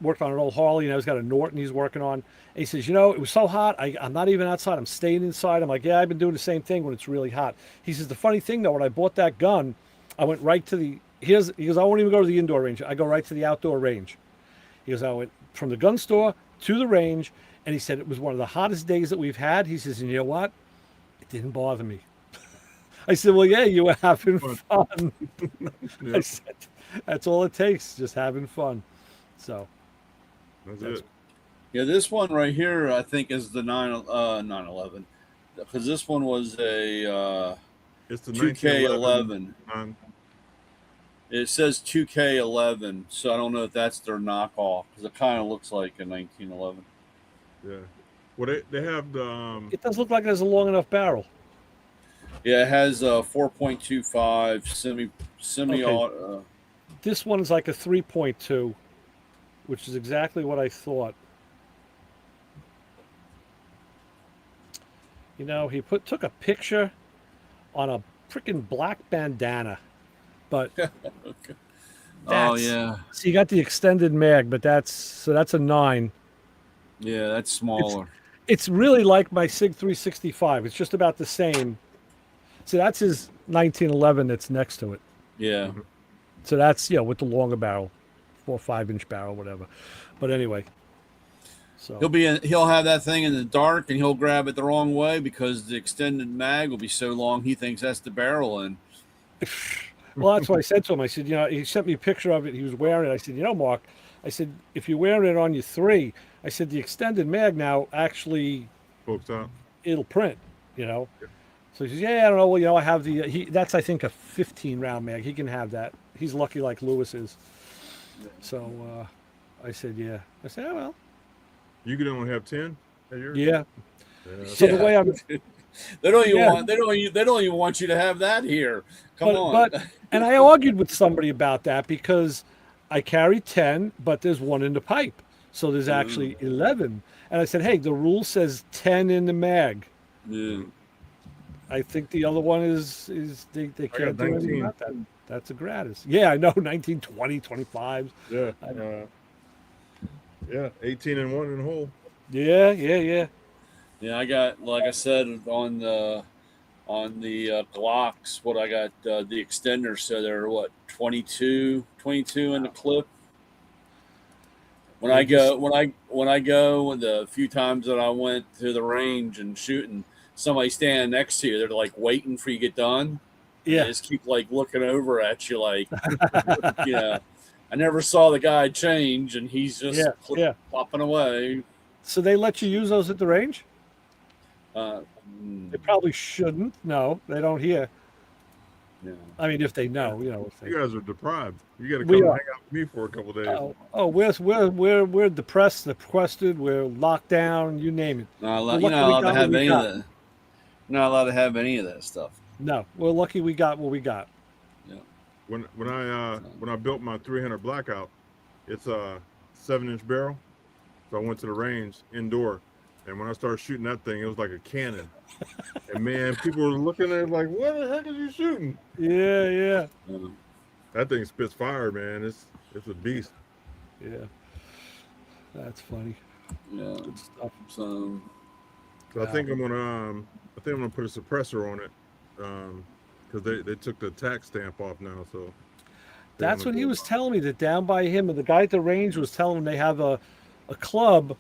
worked on an old Harley. He's got a Norton he's working on. And he says, it was so hot. I'm not even outside. I'm staying inside. I'm like, yeah, I've been doing the same thing when it's really hot. He says, the funny thing though, when I bought that gun, I went right to he goes, I won't even go to the indoor range. I go right to the outdoor range. He goes, I went from the gun store to the range. And he said, it was one of the hottest days that we've had. He says, and you know what? It didn't bother me. I said, well, yeah, you were having fun. Yeah, I said, that's all it takes, just having fun. So that's That's- it. Yeah, this one right here, I think, is the 911. Because this one was a It's the 2K11. 1911. It says 2K11, so I don't know if that's their knockoff because it kind of looks like a 1911. Yeah. Well, they have the it does look like it has a long enough barrel. Yeah, it has a 4.25 semi Okay. This one's like a 3.2, which is exactly what I thought. He took a picture on a freaking black bandana, but Okay. Oh that's, yeah, so you got the extended mag, but that's a 9. yeah, that's smaller. It's really like my SIG 365. It's just about the same. So that's his 1911 that's next to it. Yeah, So that's, with the longer barrel, 4 or 5 inch barrel, whatever. But anyway, so he'll have that thing in the dark and he'll grab it the wrong way because the extended mag will be so long he thinks that's the barrel in. well, that's what I said to him. I said, he sent me a picture of it. He was wearing it. I said, Mark, I said, if you're wearing it on your 3, I said, the extended mag now actually, folks out. it'll print, So he says, yeah, I don't know. Well, I have that's, I think, a 15 round mag. He can have that. He's lucky like Lewis is. So I said, yeah. I said, oh, well, You can only have 10 at yours? yeah. Yeah. So the way I'm, They don't even Yeah. want. They don't even want you to have that here. Come on. but and I argued with somebody about that because I carry 10, but there's 1 in the pipe. So there's actually 11. And I said, hey, the rule says 10 in the mag. Yeah. I think the other one is they got can't do anything 19. about that. That's a gratis. Yeah, I know, 19, 20, 25. Yeah. I- Yeah, 18 and 1 in the hole. Yeah. Yeah, I got, like I said, on the Glocks, what I got, the extenders, so they're what, 22 in the clip. When I go, the few times that I went to the range and shooting, somebody standing next to you, they're like waiting for you to get done. Yeah. They just keep like looking over at you, like, I never saw the guy change, and he's just popping away. So they let you use those at the range? Uh, They probably shouldn't. No, they don't here. yeah. I mean, if they know, if they, You guys are deprived. You got to We come are. hang out with me for a couple days. we're depressed, sequestered, we're locked down, you name it. Not We're you're lucky not we allowed to got have what we any of got. that. You're not allowed to have any of that stuff. No, we're lucky we got what we got. When I built my 300 Blackout, it's a 7-inch barrel. So I went to the range indoor, and when I started shooting that thing, it was like a cannon. And man, people were looking at it like, "What the heck are you shooting?" Yeah. That thing spits fire, man. It's a beast. Yeah. That's funny. Yeah. Good stuff. So So I think I'm gonna put a suppressor on it, because they took the tax stamp off now. So That's what he was telling me, that down by him, and the guy at the range was telling him they have a club,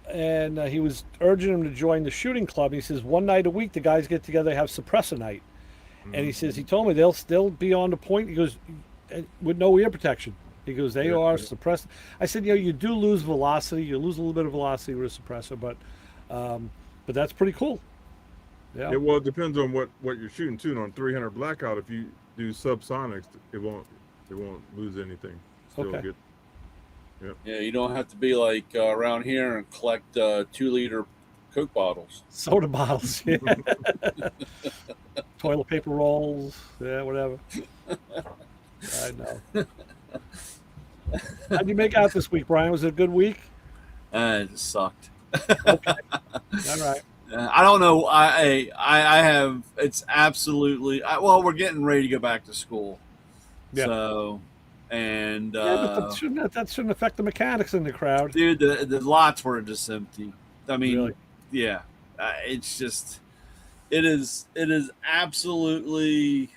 and he was urging him to join the shooting club. He says one night a week the guys get together, have suppressor night, and he says he told me they'll be on the point. He goes with no ear protection. He goes they are suppressed. I said you do lose velocity, you lose a little bit of velocity with a suppressor, but that's pretty cool. Yeah. Well, it depends on what you're shooting too. On 300 blackout, if you do subsonics, it won't lose anything. Still Okay. Yeah, you don't have to be like around here and collect 2-liter Coke bottles. Soda bottles, yeah. Toilet paper rolls, yeah, whatever. I know. How'd you make out this week, Brian? Was it a good week? It sucked. Okay. All right. I don't know. I have. It's absolutely. Well, we're getting ready to go back to school. Yeah. So, and but that shouldn't affect the mechanics in the crowd. dude, the lots were just empty. I mean, Really? yeah. It's just. It is absolutely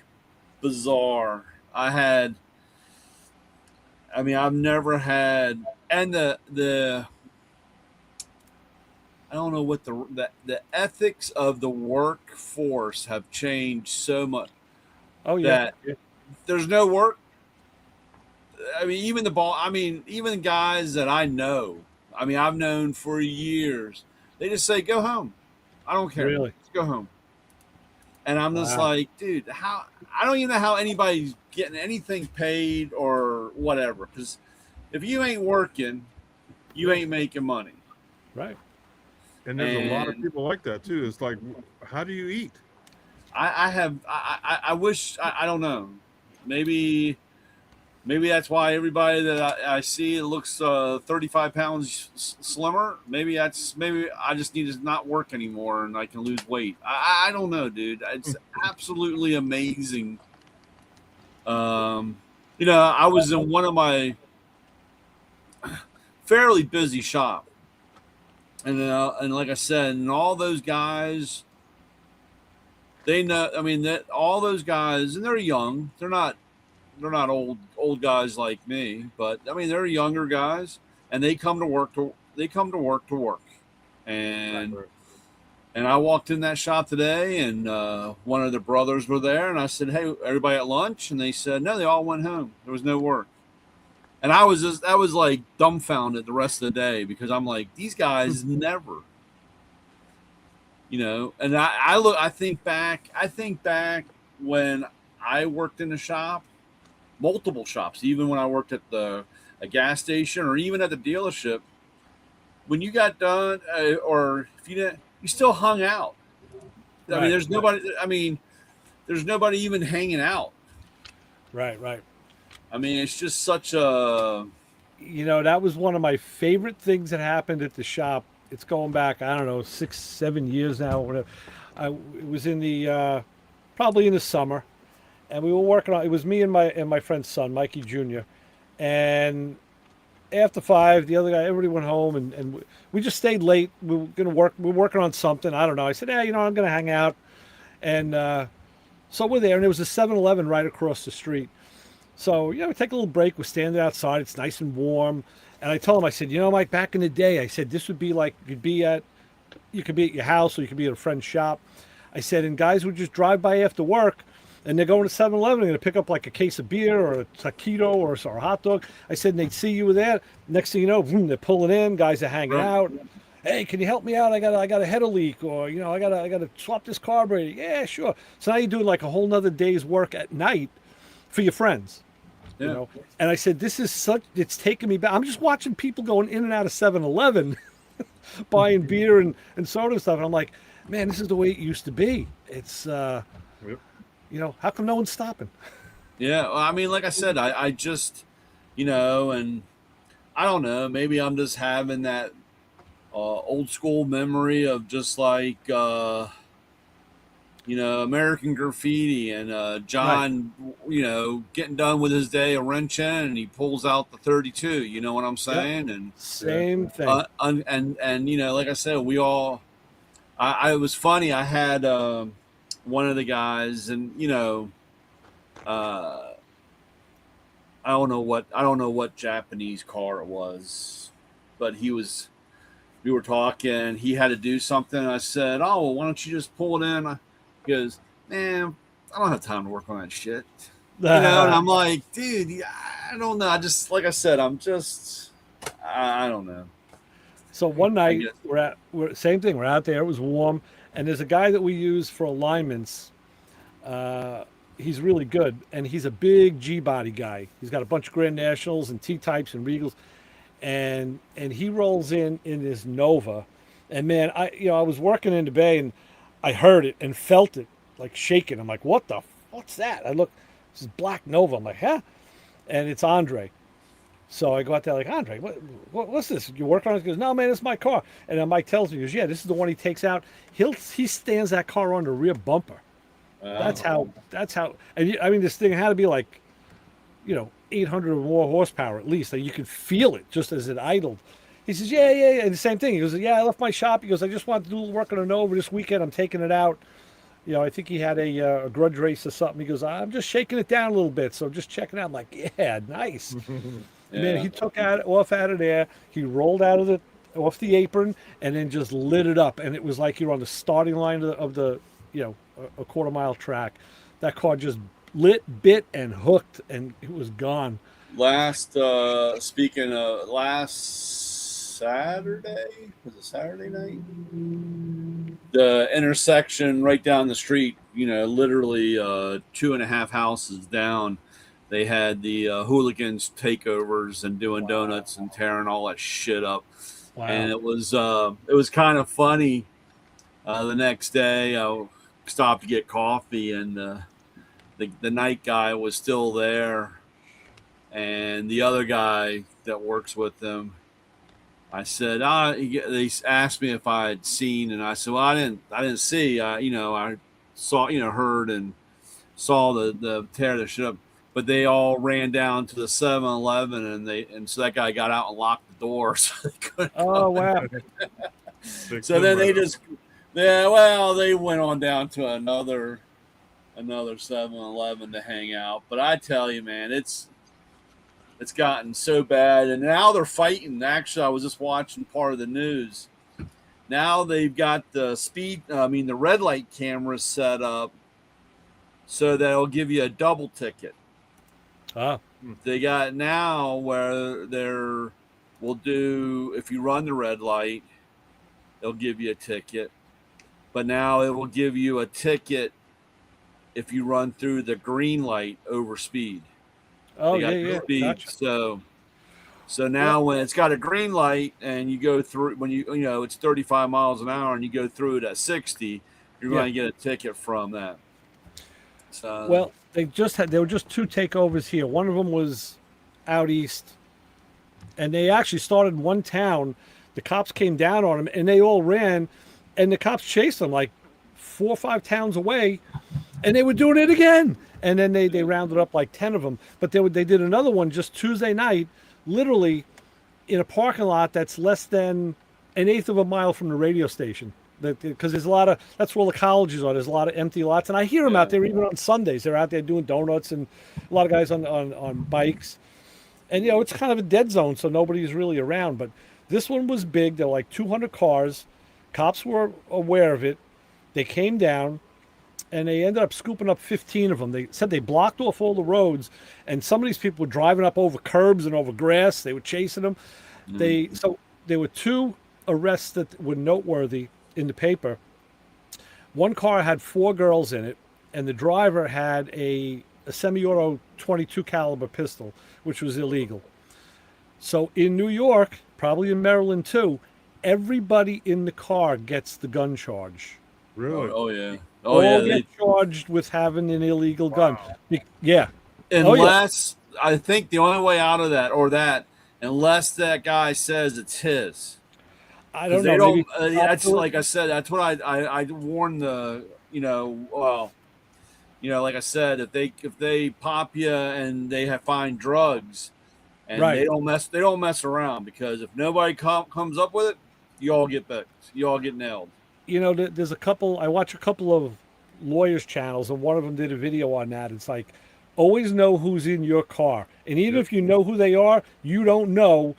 bizarre. I've never had, and the I don't know what the ethics of the workforce have changed so much. Oh yeah. That there's no work. I mean, even guys that I know. I mean, I've known for years. They just say, "Go home. I don't care. Really? Just go home." And I'm just Wow. like, dude, how? I don't even know how anybody's getting anything paid or whatever. Because if you ain't working, you ain't making money. Right. And there's a lot of people like that too. It's like, how do you eat? I wish, I don't know. Maybe that's why everybody that I see looks 35 pounds slimmer. Maybe I just need to not work anymore and I can lose weight. I don't know, dude. It's absolutely amazing. I was in one of my fairly busy shop. And like I said, and all those guys, they know. I mean, that all those guys, and they're young. They're not old guys like me, but I mean, they're younger guys, and they come to work to work. And I walked in that shop today, and one of the brothers were there, and I said, "Hey, everybody at lunch?" And they said, "No, they all went home. There was no work." And I was like dumbfounded the rest of the day because I'm like, these guys never, and I think back when I worked in the shop, multiple shops, even when I worked at a gas station or even at the dealership, when you got done or if you didn't, you still hung out. I mean, there's nobody. I mean, there's nobody even hanging out. Right. I mean, it's just such a. That was one of my favorite things that happened at the shop. It's going back, I don't know, 6-7 years now, or whatever. It was in the probably in the summer, and we were working on. It was me and my friend's son, Mikey Jr. And after 5, the other guy, everybody went home, and we just stayed late. We were gonna work. We were working on something. I don't know. I said, "Hey, I'm gonna hang out," and so we're there, and there was a 7-Eleven right across the street. So, we take a little break. We're standing outside. It's nice and warm. And I told him, I said, Mike, back in the day, I said, this would be like, you could be at your house or you could be at a friend's shop. I said, and guys would just drive by after work and they're going to 7-Eleven. They're going to pick up like a case of beer or a taquito or a hot dog. I said, and they'd see you were there. Next thing you know, boom, they're pulling in. Guys are hanging out. Hey, can you help me out? I got a header leak, or, I got to swap this carburetor. Yeah, sure. So now you're doing like a whole nother day's work at night for your friends. Yeah. And I said, it's taking me back. I'm just watching people going in and out of 7-Eleven buying beer and soda and stuff. And I'm like, man, this is the way it used to be. It's, how come no one's stopping? Yeah. Well, I mean, like I said, I just, and I don't know, maybe I'm just having that old school memory of just like, American Graffiti and John, right. Getting done with his day of wrenching, and he pulls out the 32. You know what I'm saying? Yep. And same thing. And like I said, we all. It was funny. I had one of the guys, and I don't know what Japanese car it was, but we were talking. He had to do something. I said, "Oh, well, why don't you just pull it in?" He goes, "Man, I don't have time to work on that shit." And I'm like, "Dude, yeah, I don't know. I just, like I said, I don't know." So one night guess. same thing. We're out there. It was warm, and there's a guy that we use for alignments. He's really good, and he's a big G body guy. He's got a bunch of Grand Nationals and T types and Regals, and he rolls in his Nova, and man, I was working in the bay and I heard it and felt it like shaking. I'm like, what's that? I look, this is black Nova. I'm like, huh? And it's Andre. So I go out there like, Andre, what's this? You work on it? He goes, no, man, it's my car. And then Mike tells me, he goes, yeah, this is the one he takes out. He stands that car on the rear bumper. That's how. And I mean, this thing had to be like, 800 or more horsepower at least. Like you could feel it just as it idled. He says, yeah. And the same thing. He goes, yeah, I left my shop. He goes, I just want to do a little work on a Nova this weekend. I'm taking it out. I think he had a grudge race or something. He goes, I'm just shaking it down a little bit. So just checking out. I'm like, yeah, nice. Yeah. Man, he took off out of there. He rolled off the apron and then just lit it up. And it was like you're on the starting line of the a quarter-mile track. That car just lit, bit, and hooked, and it was gone. Speaking of last Saturday, was it Saturday night? The intersection right down the street, literally 2.5 houses down. They had the hooligans takeovers and doing donuts and tearing all that shit up. Wow. And it was kind of funny. The next day, I stopped to get coffee, and the night guy was still there, and the other guy that works with them, I said, they asked me if I had seen, and I said, well, I didn't see. I saw, heard and saw the tear the shit up. But they all ran down to the 7-Eleven, and so that guy got out and locked the door, so they couldn't. Oh wow! So then they went on down to another 7-Eleven to hang out. But I tell you, man, it's gotten so bad, and now they're fighting. Actually, I was just watching part of the news. Now they've got the red light cameras set up so that it'll give you a double ticket. They got now where will do, if you run the red light, they'll give you a ticket. But now it will give you a ticket if you run through the green light over speed. Oh, yeah. Gotcha. So now when it's got a green light and you go through, when it's 35 miles an hour and you go through it at 60, you're going to get a ticket from that. So, well, there were just 2 takeovers here. One of them was out east, and they actually started in one town. The cops came down on them, and they all ran, and the cops chased them like 4 or 5 towns away, and they were doing it again. And then they rounded up like 10 of them. But they did another one just Tuesday night, literally in a parking lot that's less than 1/8 of a mile from the radio station. Because there's that's where all the colleges are. There's a lot of empty lots, and I hear them out there even on Sundays. They're out there doing donuts, and a lot of guys on bikes. And it's kind of a dead zone, so nobody's really around. But this one was big. There were like 200 cars. Cops were aware of it. They came down, and they ended up scooping up 15 of them. They said they blocked off all the roads, and some of these people were driving up over curbs and over grass. They were chasing them. So there were 2 arrests that were noteworthy in the paper. One car had 4 girls in it, and the driver had a semi-auto 22 caliber pistol, which was illegal. So in New York, probably in Maryland too, everybody in the car gets the gun charge. Really? Oh yeah. Get charged with having an illegal gun. Yeah. Unless I think the only way out of that, unless that guy says it's his. I don't know. That's like I said. That's what I warn the. Like I said, if they pop you and they find drugs, and they don't mess around, because if nobody comes up with it, you all get booked. You all get nailed. There's I watch a couple of lawyers channels, and one of them did a video on that. It's like always know who's in your car. And even if you know who they are, you don't know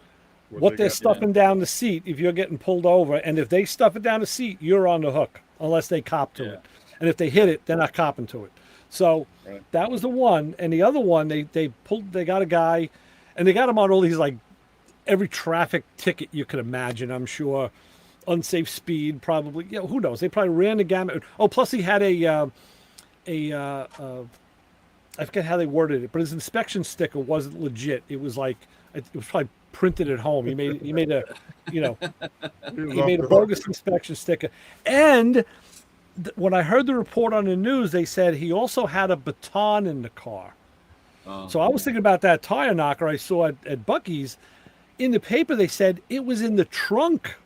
what they they're got. stuffing down the seat if you're getting pulled over. And if they stuff it down the seat, you're on the hook unless they cop to it. And if they hit it, they're not copping to it. So Right. that was the one. And the other one, they got a guy, and they got him on all these, like, every traffic ticket you could imagine, I'm sure. Unsafe speed, probably. Yeah, who knows? They probably ran the gamut. Oh, plus he had I forget how they worded it, but his inspection sticker wasn't legit. It was like, it was probably printed at home. He made a, you know, he made a bogus inspection sticker. And when I heard the report on the news, they said he also had a baton in the car. So I was thinking about that tire knocker I saw at Bucky's. In the paper, they said it was in the trunk,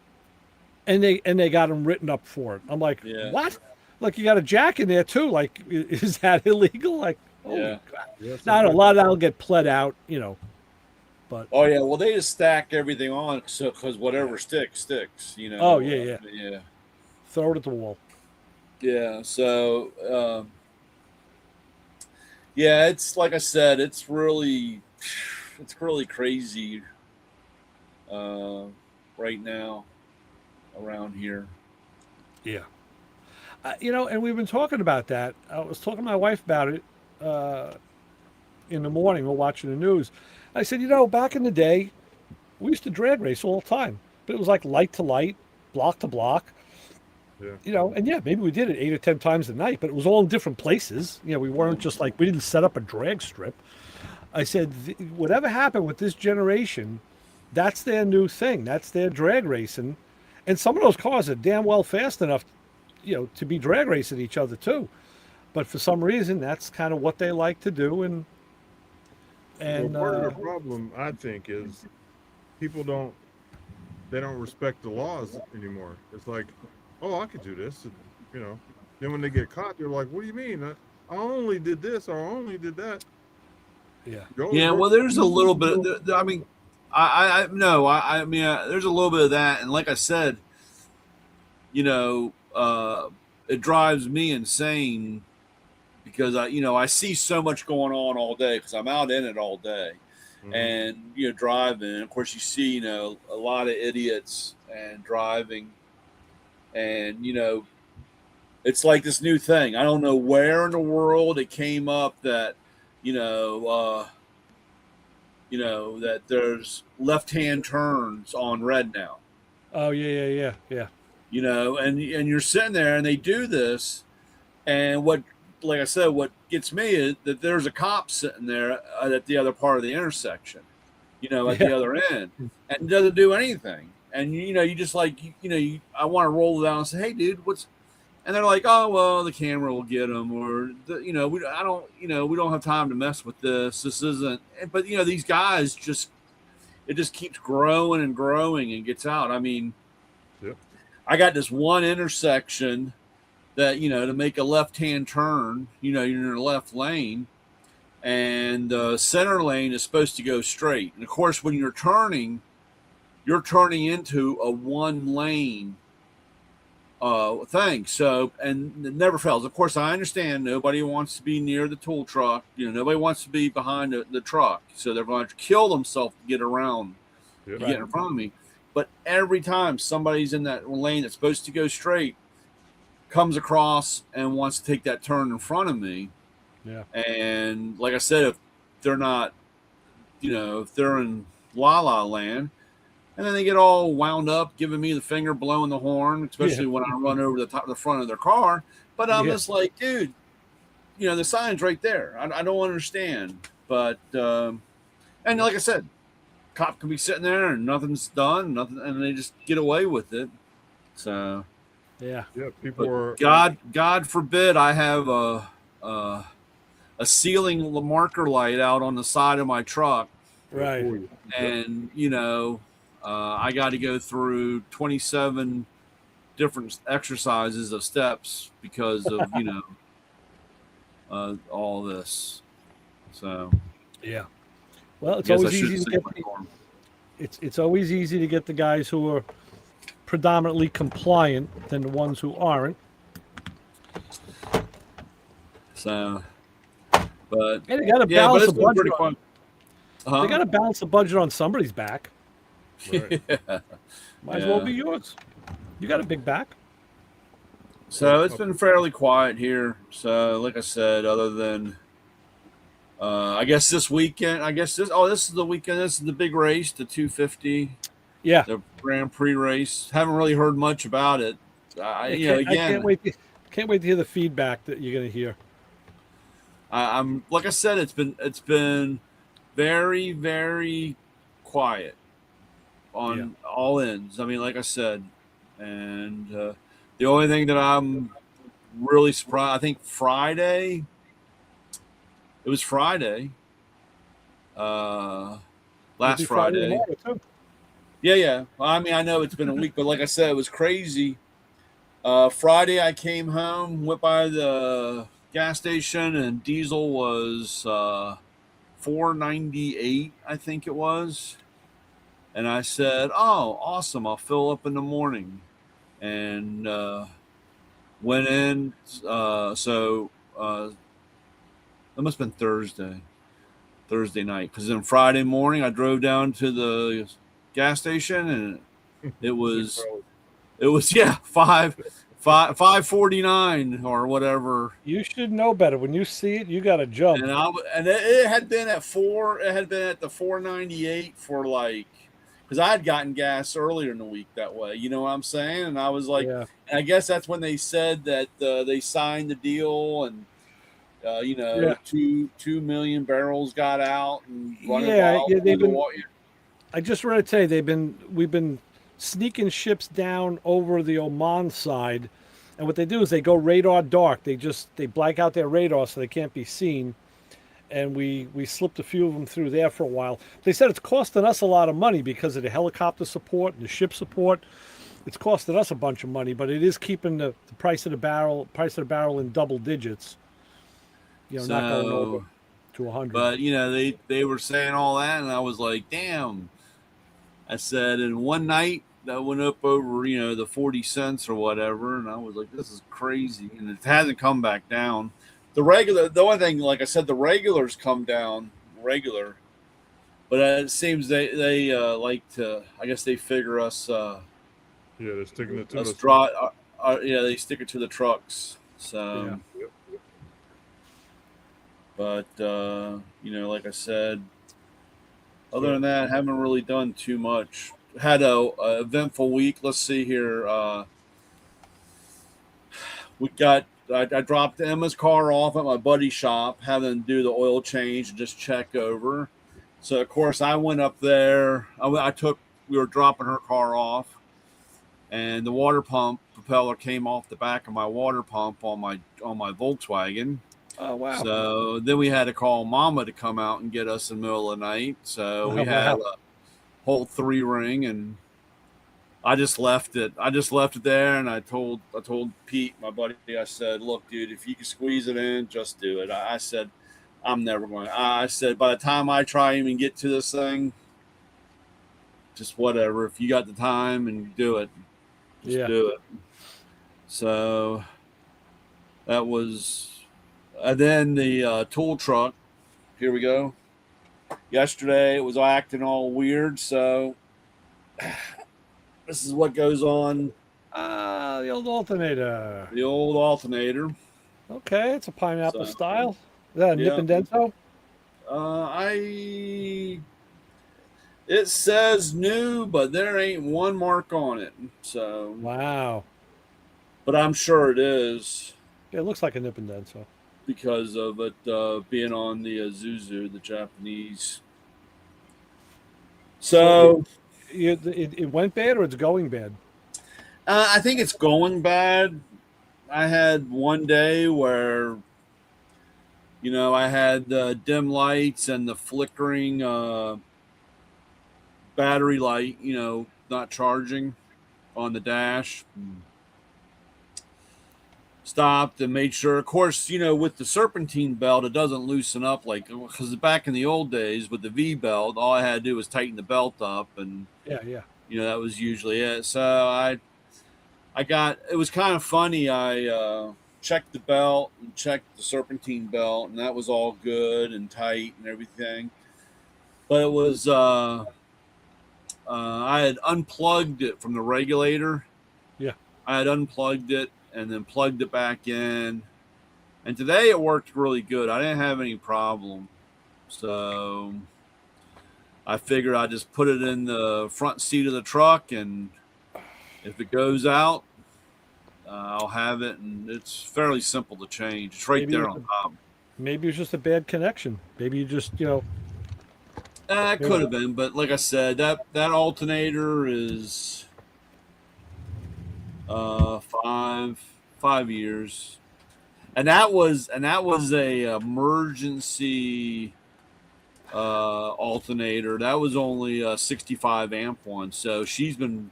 and they got him written up for it. I'm like, what? Like, you got a jack in there too. Like, is that illegal? Like, holy crap. Now, a lot of that'll get pled out, you know. But Oh yeah, well they just stack everything on so because whatever sticks, you know. Oh, yeah. Yeah. Throw it at the wall. Yeah. So yeah, it's like I said, it's really crazy right now around here. Yeah. You know, and we've been talking about that. I was talking to my wife about it in the morning. We're watching the news. I said, you know, back in the day, we used to drag race all the time, but it was like light to light, block to block. Yeah. You know, and yeah, maybe we did it 8 or 10 times a night, but it was all in different places. You know, we weren't just like, we didn't set up a drag strip. I said, whatever happened with this generation, that's their new thing. That's their drag racing. And some of those cars are damn well fast enough, you know, to be drag racing each other too. But for some reason, that's kind of what they like to do. And part of the problem, I think, is people don't respect the laws anymore. It's like, oh, I could do this, you know. Then when they get caught, they're like, what do you mean? I only did this or I only did that. Yeah. Yeah. Well, there's a little bit. I mean, I mean, there's a little bit of that, and like I said, you know, it drives me insane because I see so much going on all day because I'm out in it all day, and driving. And of course, you see a lot of idiots and driving, and it's like this new thing. I don't know where in the world it came up that that there's left-hand turns on red now. Oh yeah. And you're sitting there and they do this, and like I said, what gets me is that there's a cop sitting there at the other part of the intersection, at the other end, and doesn't do anything. And you just like I want to roll it out and say, hey dude, what's, and they're like, oh well, the camera will get them, or we don't have time to mess with this. This isn't. But these guys it just keeps growing and growing and gets out. I mean, I got this one intersection that to make a left-hand turn, you're in the left lane, and the center lane is supposed to go straight. And of course, when you're turning into a one-lane thing. So, and it never fails. Of course, I understand nobody wants to be near the tool truck. Nobody wants to be behind the truck. So they're going to kill themselves to get around, to get in front of me. But every time somebody's in that lane that's supposed to go straight comes across and wants to take that turn in front of me. Yeah. And like I said, if they're not, if they're in La La Land, and then they get all wound up, giving me the finger, blowing the horn, especially when I run over the front of their car. But I'm just like, dude, the sign's right there. I don't understand. But and like I said, cop can be sitting there and nothing's done, and they just get away with it. So people are. God forbid I have a ceiling marker light out on the side of my truck, right? And I got to go through 27 different exercises of steps because of all this. So well, it's always easy to get it's always easy to get the guys who are predominantly compliant than the ones who aren't. So But Hey, they got to yeah, but balance it's the been budget. pretty fun. They got to balance the budget on somebody's back. Right. Yeah. Might as well Yeah. be yours. You got a big back. So it's been fairly quiet here. So like I said, other than I guess this weekend, this is the weekend. This is the big race, the 250, Yeah. the Grand Prix race. Haven't really heard much about it. I You know, can't, I can't again, wait. Can't wait to hear the feedback that you're going to hear. I'm like I said, it's been very, very quiet on all ends. I mean, like I said, and the only thing that I'm really surprised, I think Friday. It was Friday. It'll Last be Friday Friday. tomorrow, too. Yeah. Well, I mean, I know it's been a week, but like I said, it was crazy. Friday, I came home, went by the gas station, and diesel was $4.98, I think it was. And I said, "Oh, awesome! I'll fill up in the morning." And went in. That must have been Thursday night, because then Friday morning I drove down to the gas station, and it was yeah 549 or whatever. You should know better. When you see it, you got to jump. And it had been at the 498 for like, because I had gotten gas earlier in the week that way, you know what I'm saying? And I was like, Yeah. and I guess that's when they said that they signed the deal, and you know, Yeah. 2 million barrels got out and running Yeah, wild. yeah, they've been- underwater. I just read it today. We've been sneaking ships down over the Oman side, and what they do is they go radar dark. They black out their radar so they can't be seen. And we slipped a few of them through there for a while. They said it's costing us a lot of money because of the helicopter support and the ship support. It's costing us a bunch of money, but it is keeping the price of the barrel in double digits. You know, not going over to 100. But you know, they were saying all that, and I was like, damn. I said, in one night that went up over, you know, the 40 cents or whatever, and I was like, this is crazy, and it hasn't come back down. The only thing, like I said, the regulars come down regular, but it seems they like to. I guess they figure us. Yeah, they're sticking it to Us us. yeah, they stick it to the trucks. So, Yep. but you know, like I said, other than that, haven't really done too much. Had a eventful week. Let's see here. I dropped Emma's car off at my buddy's shop, having to do the oil change and just check over. So of course I went up there. We were dropping her car off, and the water pump propeller came off the back of my water pump on my Volkswagen. Oh, wow. So then we had to call Mama to come out and get us in the middle of the night. So we had a whole 3-ring, and I just left it. There, and I told Pete, my buddy, I said, "Look, dude, if you can squeeze it in, just do it." I said, "I'm never going." I said, "By the time I try and even get to this thing, just whatever. If you got the time and do it, just do it." So that was, and then the tool truck. Here we go. Yesterday it was acting all weird, so this is what goes on. The old alternator. The old alternator. Okay, it's a pineapple So, style. Is that a yeah. Nip and Denso? It says new, but there ain't one mark on it. So, Wow. but I'm sure it is Yeah, it looks like a Nip and Denso. because of it being on the Isuzu, the Japanese. So It went bad or it's going bad? I think it's going bad. I had one day where, you know, I had the dim lights and the flickering battery light, you know, not charging on the dash. Stopped and made sure, of course, you know, with the serpentine belt, it doesn't loosen up like, because back in the old days with the V belt, all I had to do was tighten the belt up, and Yeah. you know, that was usually it. So I got, it was kind of funny. I checked the belt and checked the serpentine belt, and that was all good and tight and everything. But it was I had unplugged it from the regulator. Yeah. I had unplugged it and then plugged it back in. And today it worked really good. I didn't have any problem. So I figured I'd just put it in the front seat of the truck, and if it goes out, I'll have it. And it's fairly simple to change. It's right Maybe there it's on top. Maybe it's just a bad connection. Maybe you just, It could have been, but like I said, that alternator is 5 years, and that was a emergency alternator. That was only a 65 amp one, so she's been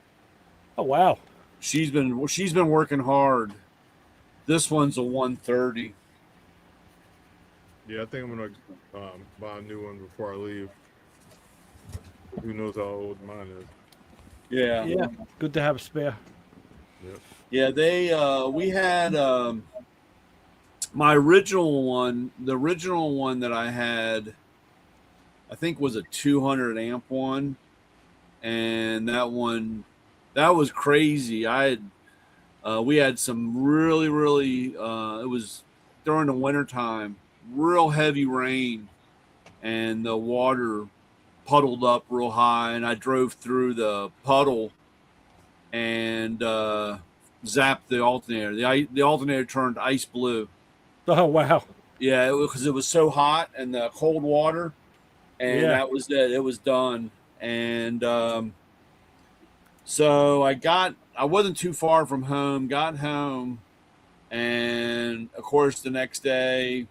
oh wow. she's been working hard. This one's a 130. Yeah, I think I'm gonna buy a new one before I leave. Who knows how old mine is? Yeah. Yeah. Good to have a spare. Yeah, we had my original one, the original one that I had, I think was a 200 amp one, and that was crazy. We had some really it was during the winter time, real heavy rain, and the water puddled up real high, and I drove through the puddle and zapped the alternator. The alternator turned ice blue. Oh wow. Yeah, because it was so hot and the cold water, and that was it. It was done. And so I wasn't too far from home. Got home, and of course the next day,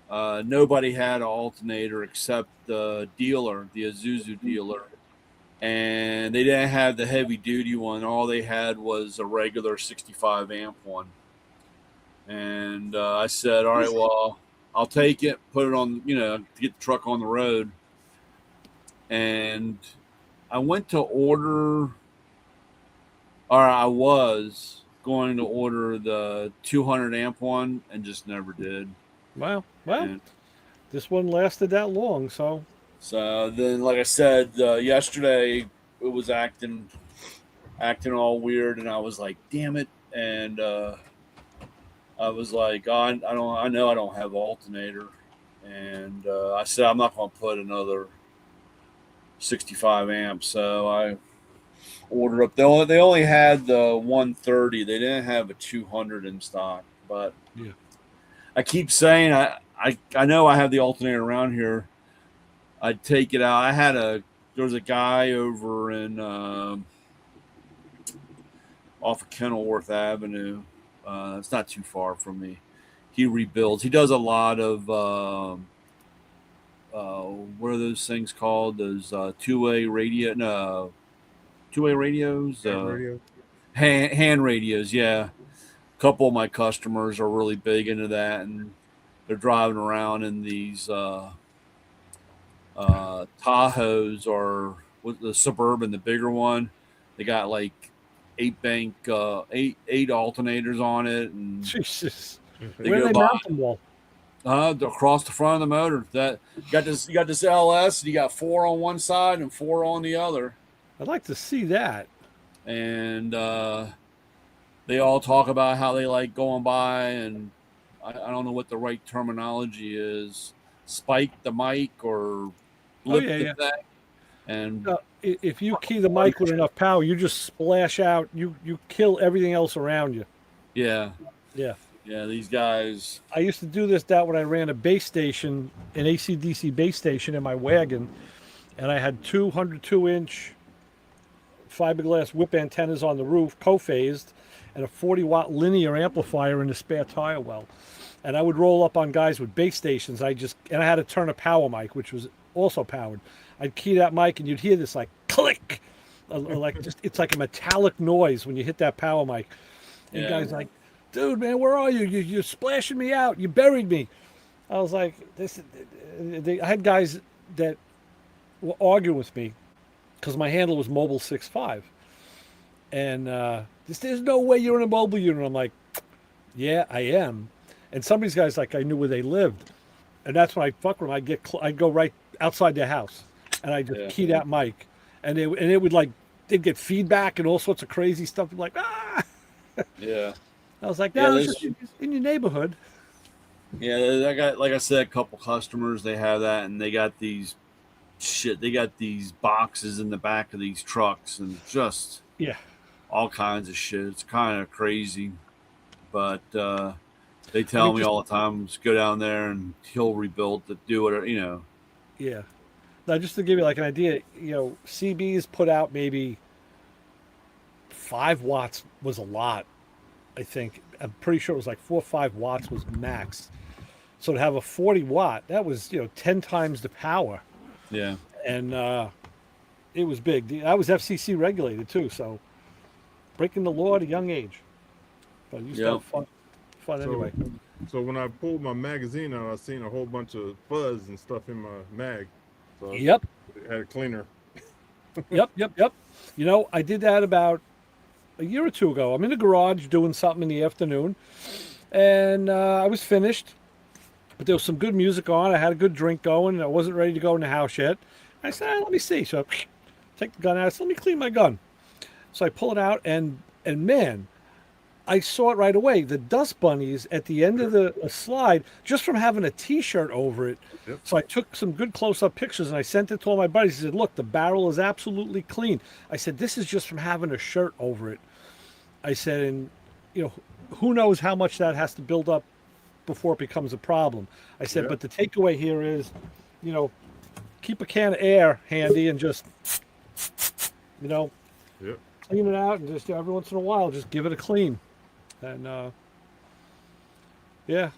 nobody had an alternator except the dealer, the Isuzu dealer. And they didn't have the heavy duty one. All they had was a regular 65 amp one. And I said, all right, well, I'll take it, put it on, to get the truck on the road. And I went to order, or I was going to order the 200 amp one and just never did. Wow. Well, this one lasted that long, so. So then, like I said, yesterday it was acting all weird, and I was like, "Damn it!" And I was like, I know I don't have alternator," and I said, "I'm not going to put another 65 amps." So I ordered up. They only had the 130. They didn't have a 200 in stock, but yeah. I keep saying I know I have the alternator around here. I'd take it out. There was a guy over in off of Kenilworth Avenue. It's not too far from me. He rebuilds. He does a lot of what are those things called? Those two-way radios. Radio. Hand radios. Yeah, a couple of my customers are really big into that, and they're driving around in these Tahoes, or with the Suburban, the bigger one. They got like 8 alternators on it, and Jesus. they Where go they by mount them all? across the front of the motor. That you got this LS, and you got 4 on one side and 4 on the other. I'd like to see that. And they all talk about how they like going by, and I don't know what the right terminology is. Spike the mic or blip the thing. And if you key the mic with enough power, you just splash out. You kill everything else around you. Yeah. Yeah. Yeah, these guys. I used to do that when I ran a base station, an AC/DC base station in my wagon, and I had 202-inch fiberglass whip antennas on the roof, co-phased, and a 40-watt linear amplifier in the spare tire well. And I would roll up on guys with base stations. I had to turn a power mic, which was also powered. I'd key that mic, and you'd hear this like click, it's like a metallic noise when you hit that power mic. And guys like, dude, man, where are you? You're splashing me out. You buried me. I was like, I had guys that were arguing with me because my handle was Mobile 6.5. And there's no way you're in a mobile unit. I'm like, Yeah, I am. And some of these guys, like I knew where they lived, and that's when I fuck with them. I go right outside their house, and I just Yeah. key that mic, and it would like they'd get feedback and all sorts of crazy stuff. I'm like, ah. Yeah. I was like, Yeah, no, it's there's just in your neighborhood. yeah, I got like I said, a couple customers they have that, and they got these they got these boxes in the back of these trucks, and just Yeah, all kinds of shit. It's kind of crazy, but they I tell mean, me just all the time, just go down there and he'll rebuild it, do whatever, you know. yeah. Now, just to give you like an idea, CB's put out maybe 5 watts was a lot. I think I'm pretty sure it was like 4 or 5 watts was max. So to have a 40 watt, that was 10 times the power, Yeah, and it was big. That was FCC regulated too, so breaking the law at a young age. But you used to Yep. have fun So, anyway. so when I pulled my magazine out, I seen a whole bunch of fuzz and stuff in my mag. So Yep, I had a cleaner. yep. I did that about a year or two ago. I'm in the garage doing something in the afternoon, and I was finished, but there was some good music on. I had a good drink going, and I wasn't ready to go in the house yet. I said, let me see. So take the gun out. I said, let me clean my gun. So I pull it out, and man, I saw it right away. The dust bunnies at the end of the slide, just from having a T-shirt over it. Yep. So I took some good close-up pictures, and I sent it to all my buddies. I said, look, the barrel is absolutely clean. I said, this is just from having a shirt over it. I said, and who knows how much that has to build up before it becomes a problem. I said, Yeah. but the takeaway here is, keep a can of air handy and just, Yep. clean it out, and just every once in a while, just give it a clean. And yeah,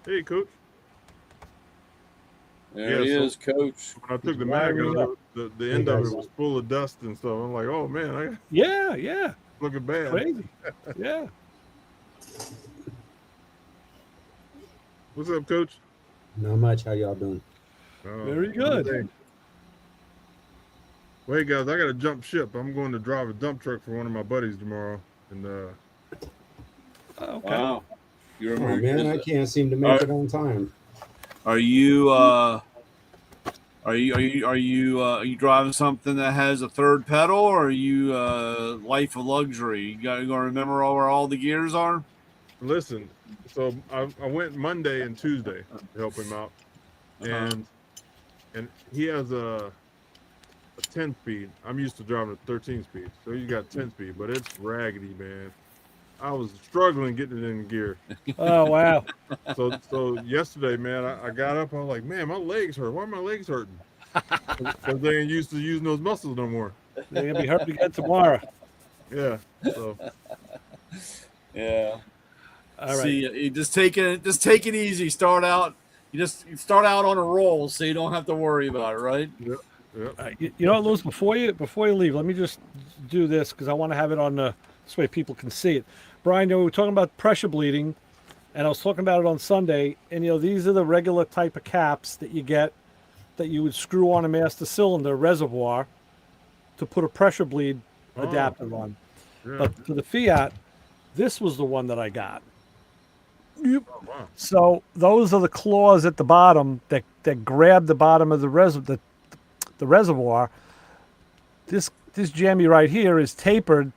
Hey, coach. there he Yeah, so- is, Coach. When I took the Wiring mag it out, up. the end of it was full of dust and stuff. I'm like, oh man, I yeah, looking bad. crazy, yeah. What's up, coach? Not much. How y'all doing? Very good. Hey. Well, hey guys, I got to jump ship. I'm going to drive a dump truck for one of my buddies tomorrow, and Okay. Wow, you Oh remember? man, I can't seem to make it on time. Are you are you driving something that has a third pedal, or are you life of luxury? You gonna remember where all the gears are? listen. So I went Monday and Tuesday to help him out, and he has a 10 speed. I'm used to driving a 13 speed, so you got 10 speed, but it's raggedy, man. I was struggling getting it in gear. Oh wow. So yesterday, man, I got up. I was like, man, my legs hurt. Why are my legs hurting? Because they ain't used to using those muscles no more. They're gonna be hurt again tomorrow. Yeah. So Yeah. All right. See, you just take it easy. Start out. You start out on a roll, so you don't have to worry about it, right? yeah. You know what, Louis? Before you leave, let me just do this because I want to have it on this way people can see it. Brian, we were talking about pressure bleeding, and I was talking about it on Sunday. And these are the regular type of caps that you get, that you would screw on a master cylinder reservoir to put a pressure bleed adapter on. Yeah. But for the Fiat, this was the one that I got. Oh, wow. So those are the claws at the bottom that grab the bottom of the reservoir. This jammy right here is tapered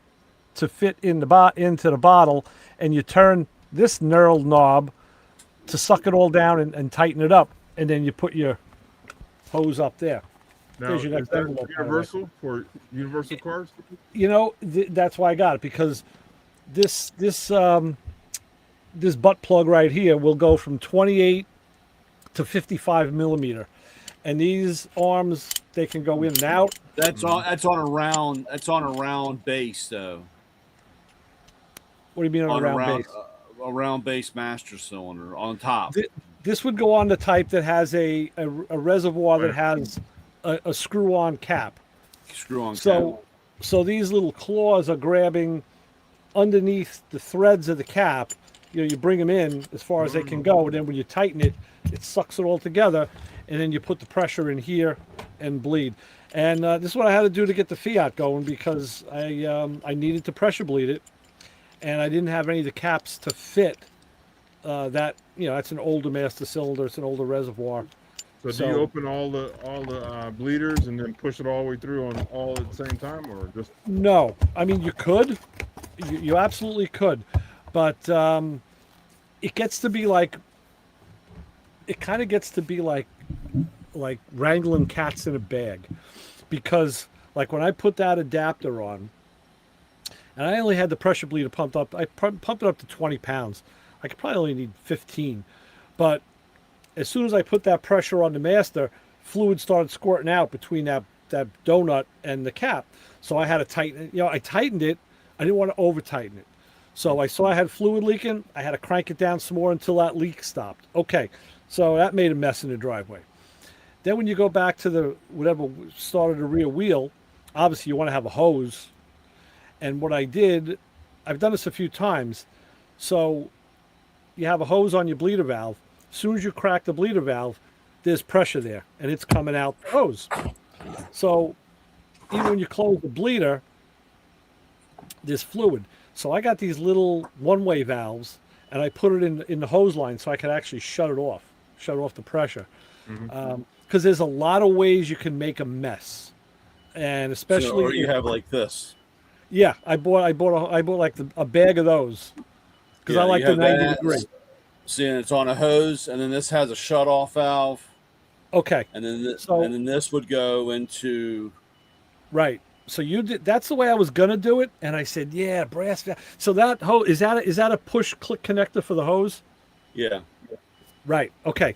to fit into the bottle, and you turn this knurled knob to suck it all down and tighten it up, and then you put your hose up there. Now, There's your is next that envelope, by the way. universal for universal cars? That's why I got it, because this butt plug right here will go from 28 to 55 millimeter, and these arms, they can go in and out. That's on a round base though. What do you mean on a round base? A round base master cylinder on top. This would go on the type that has a reservoir that has a screw-on cap. Screw on. So these little claws are grabbing underneath the threads of the cap. You bring them in as far as they can go, and then when you tighten it, it sucks it all together, and then you put the pressure in here and bleed. And this is what I had to do to get the Fiat going, because I needed to pressure bleed it, and I didn't have any of the caps to fit that that's an older master cylinder. It's an older reservoir. So do So- you open all the bleeders and then push it all the way through on all at the same time, or just No, I mean you could, you absolutely could, but it gets to be like, it kind of gets to be like wrangling cats in a bag, because like when I put that adapter on, and I only had the pressure bleeder pumped up, I pumped it up to 20 pounds. I could probably only need 15, but as soon as I put that pressure on the master, fluid started squirting out between that donut and the cap. So I had to tighten it. I tightened it. I didn't want to over tighten it. So I saw I had fluid leaking. I had to crank it down some more until that leak stopped. Okay. So that made a mess in the driveway. Then when you go back to the whatever started the rear wheel, obviously you want to have a hose. And what I did, I've done this a few times. So you have a hose on your bleeder valve. As soon as you crack the bleeder valve, there's pressure there, and it's coming out the hose. So even when you close the bleeder, there's fluid. So I got these little one-way valves, and I put it in the hose line so I could actually shut off the pressure. Because there's a lot of ways you can make a mess, and especially or you have like this. yeah, I bought like a bag of those because I like you the have 90 that. degree. See, and it's on a hose, and then this has a shut-off valve, Okay, and then So- this would go into. right. So you did. That's the way I was gonna do it, and I said, "Yeah, brass valve." So that hose is that a push click connector for the hose? Yeah. Right. Okay.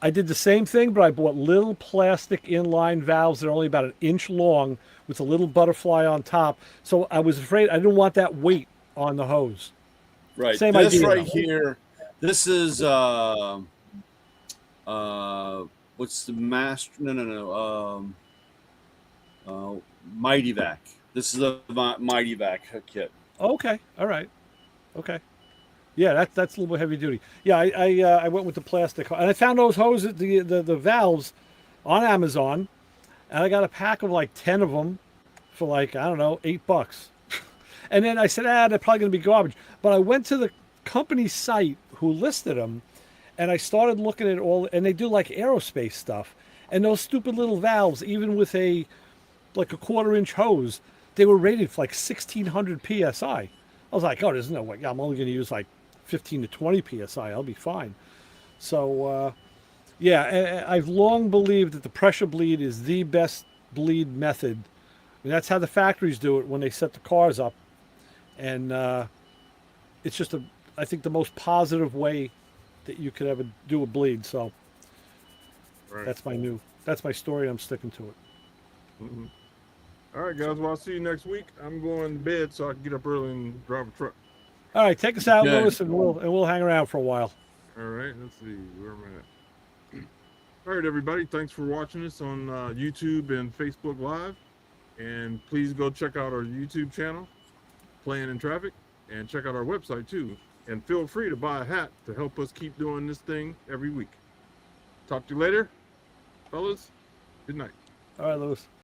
I did the same thing, but I bought little plastic inline valves that are only about an inch long with a little butterfly on top. So I was afraid I didn't want that weight on the hose. Right. Same this idea, right though. here. This is what's the master? No. Mighty Vac. This is a Mighty Vac kit. Okay. All right. Okay. Yeah, that's a little bit heavy duty. Yeah, I went with the plastic, and I found those hoses, the valves, on Amazon, and I got a pack of like 10 of them for like, I don't know, $8. And then I said, they're probably gonna be garbage. But I went to the company site who listed them, and I started looking at all, and they do like aerospace stuff, and those stupid little valves, even with a 1/4-inch hose, they were rated for like 1600 psi. I was like, there's no way. I'm only going to use like 15 to 20 psi. I'll be fine. So, I've long believed that the pressure bleed is the best bleed method. And that's how the factories do it when they set the cars up. And it's just I think the most positive way that you could ever do a bleed. So right? that's my story. I'm sticking to it. Mhm. All right, guys. Well, I'll see you next week. I'm going to bed so I can get up early and drive a truck. All right, take us out, Good. Lewis, and we'll hang around for a while. All right. Let's see where am I at. All right, everybody. Thanks for watching us on YouTube and Facebook Live. And please go check out our YouTube channel, Playing in Traffic, and check out our website too. And feel free to buy a hat to help us keep doing this thing every week. Talk to you later, fellas. Good night. All right, Lewis.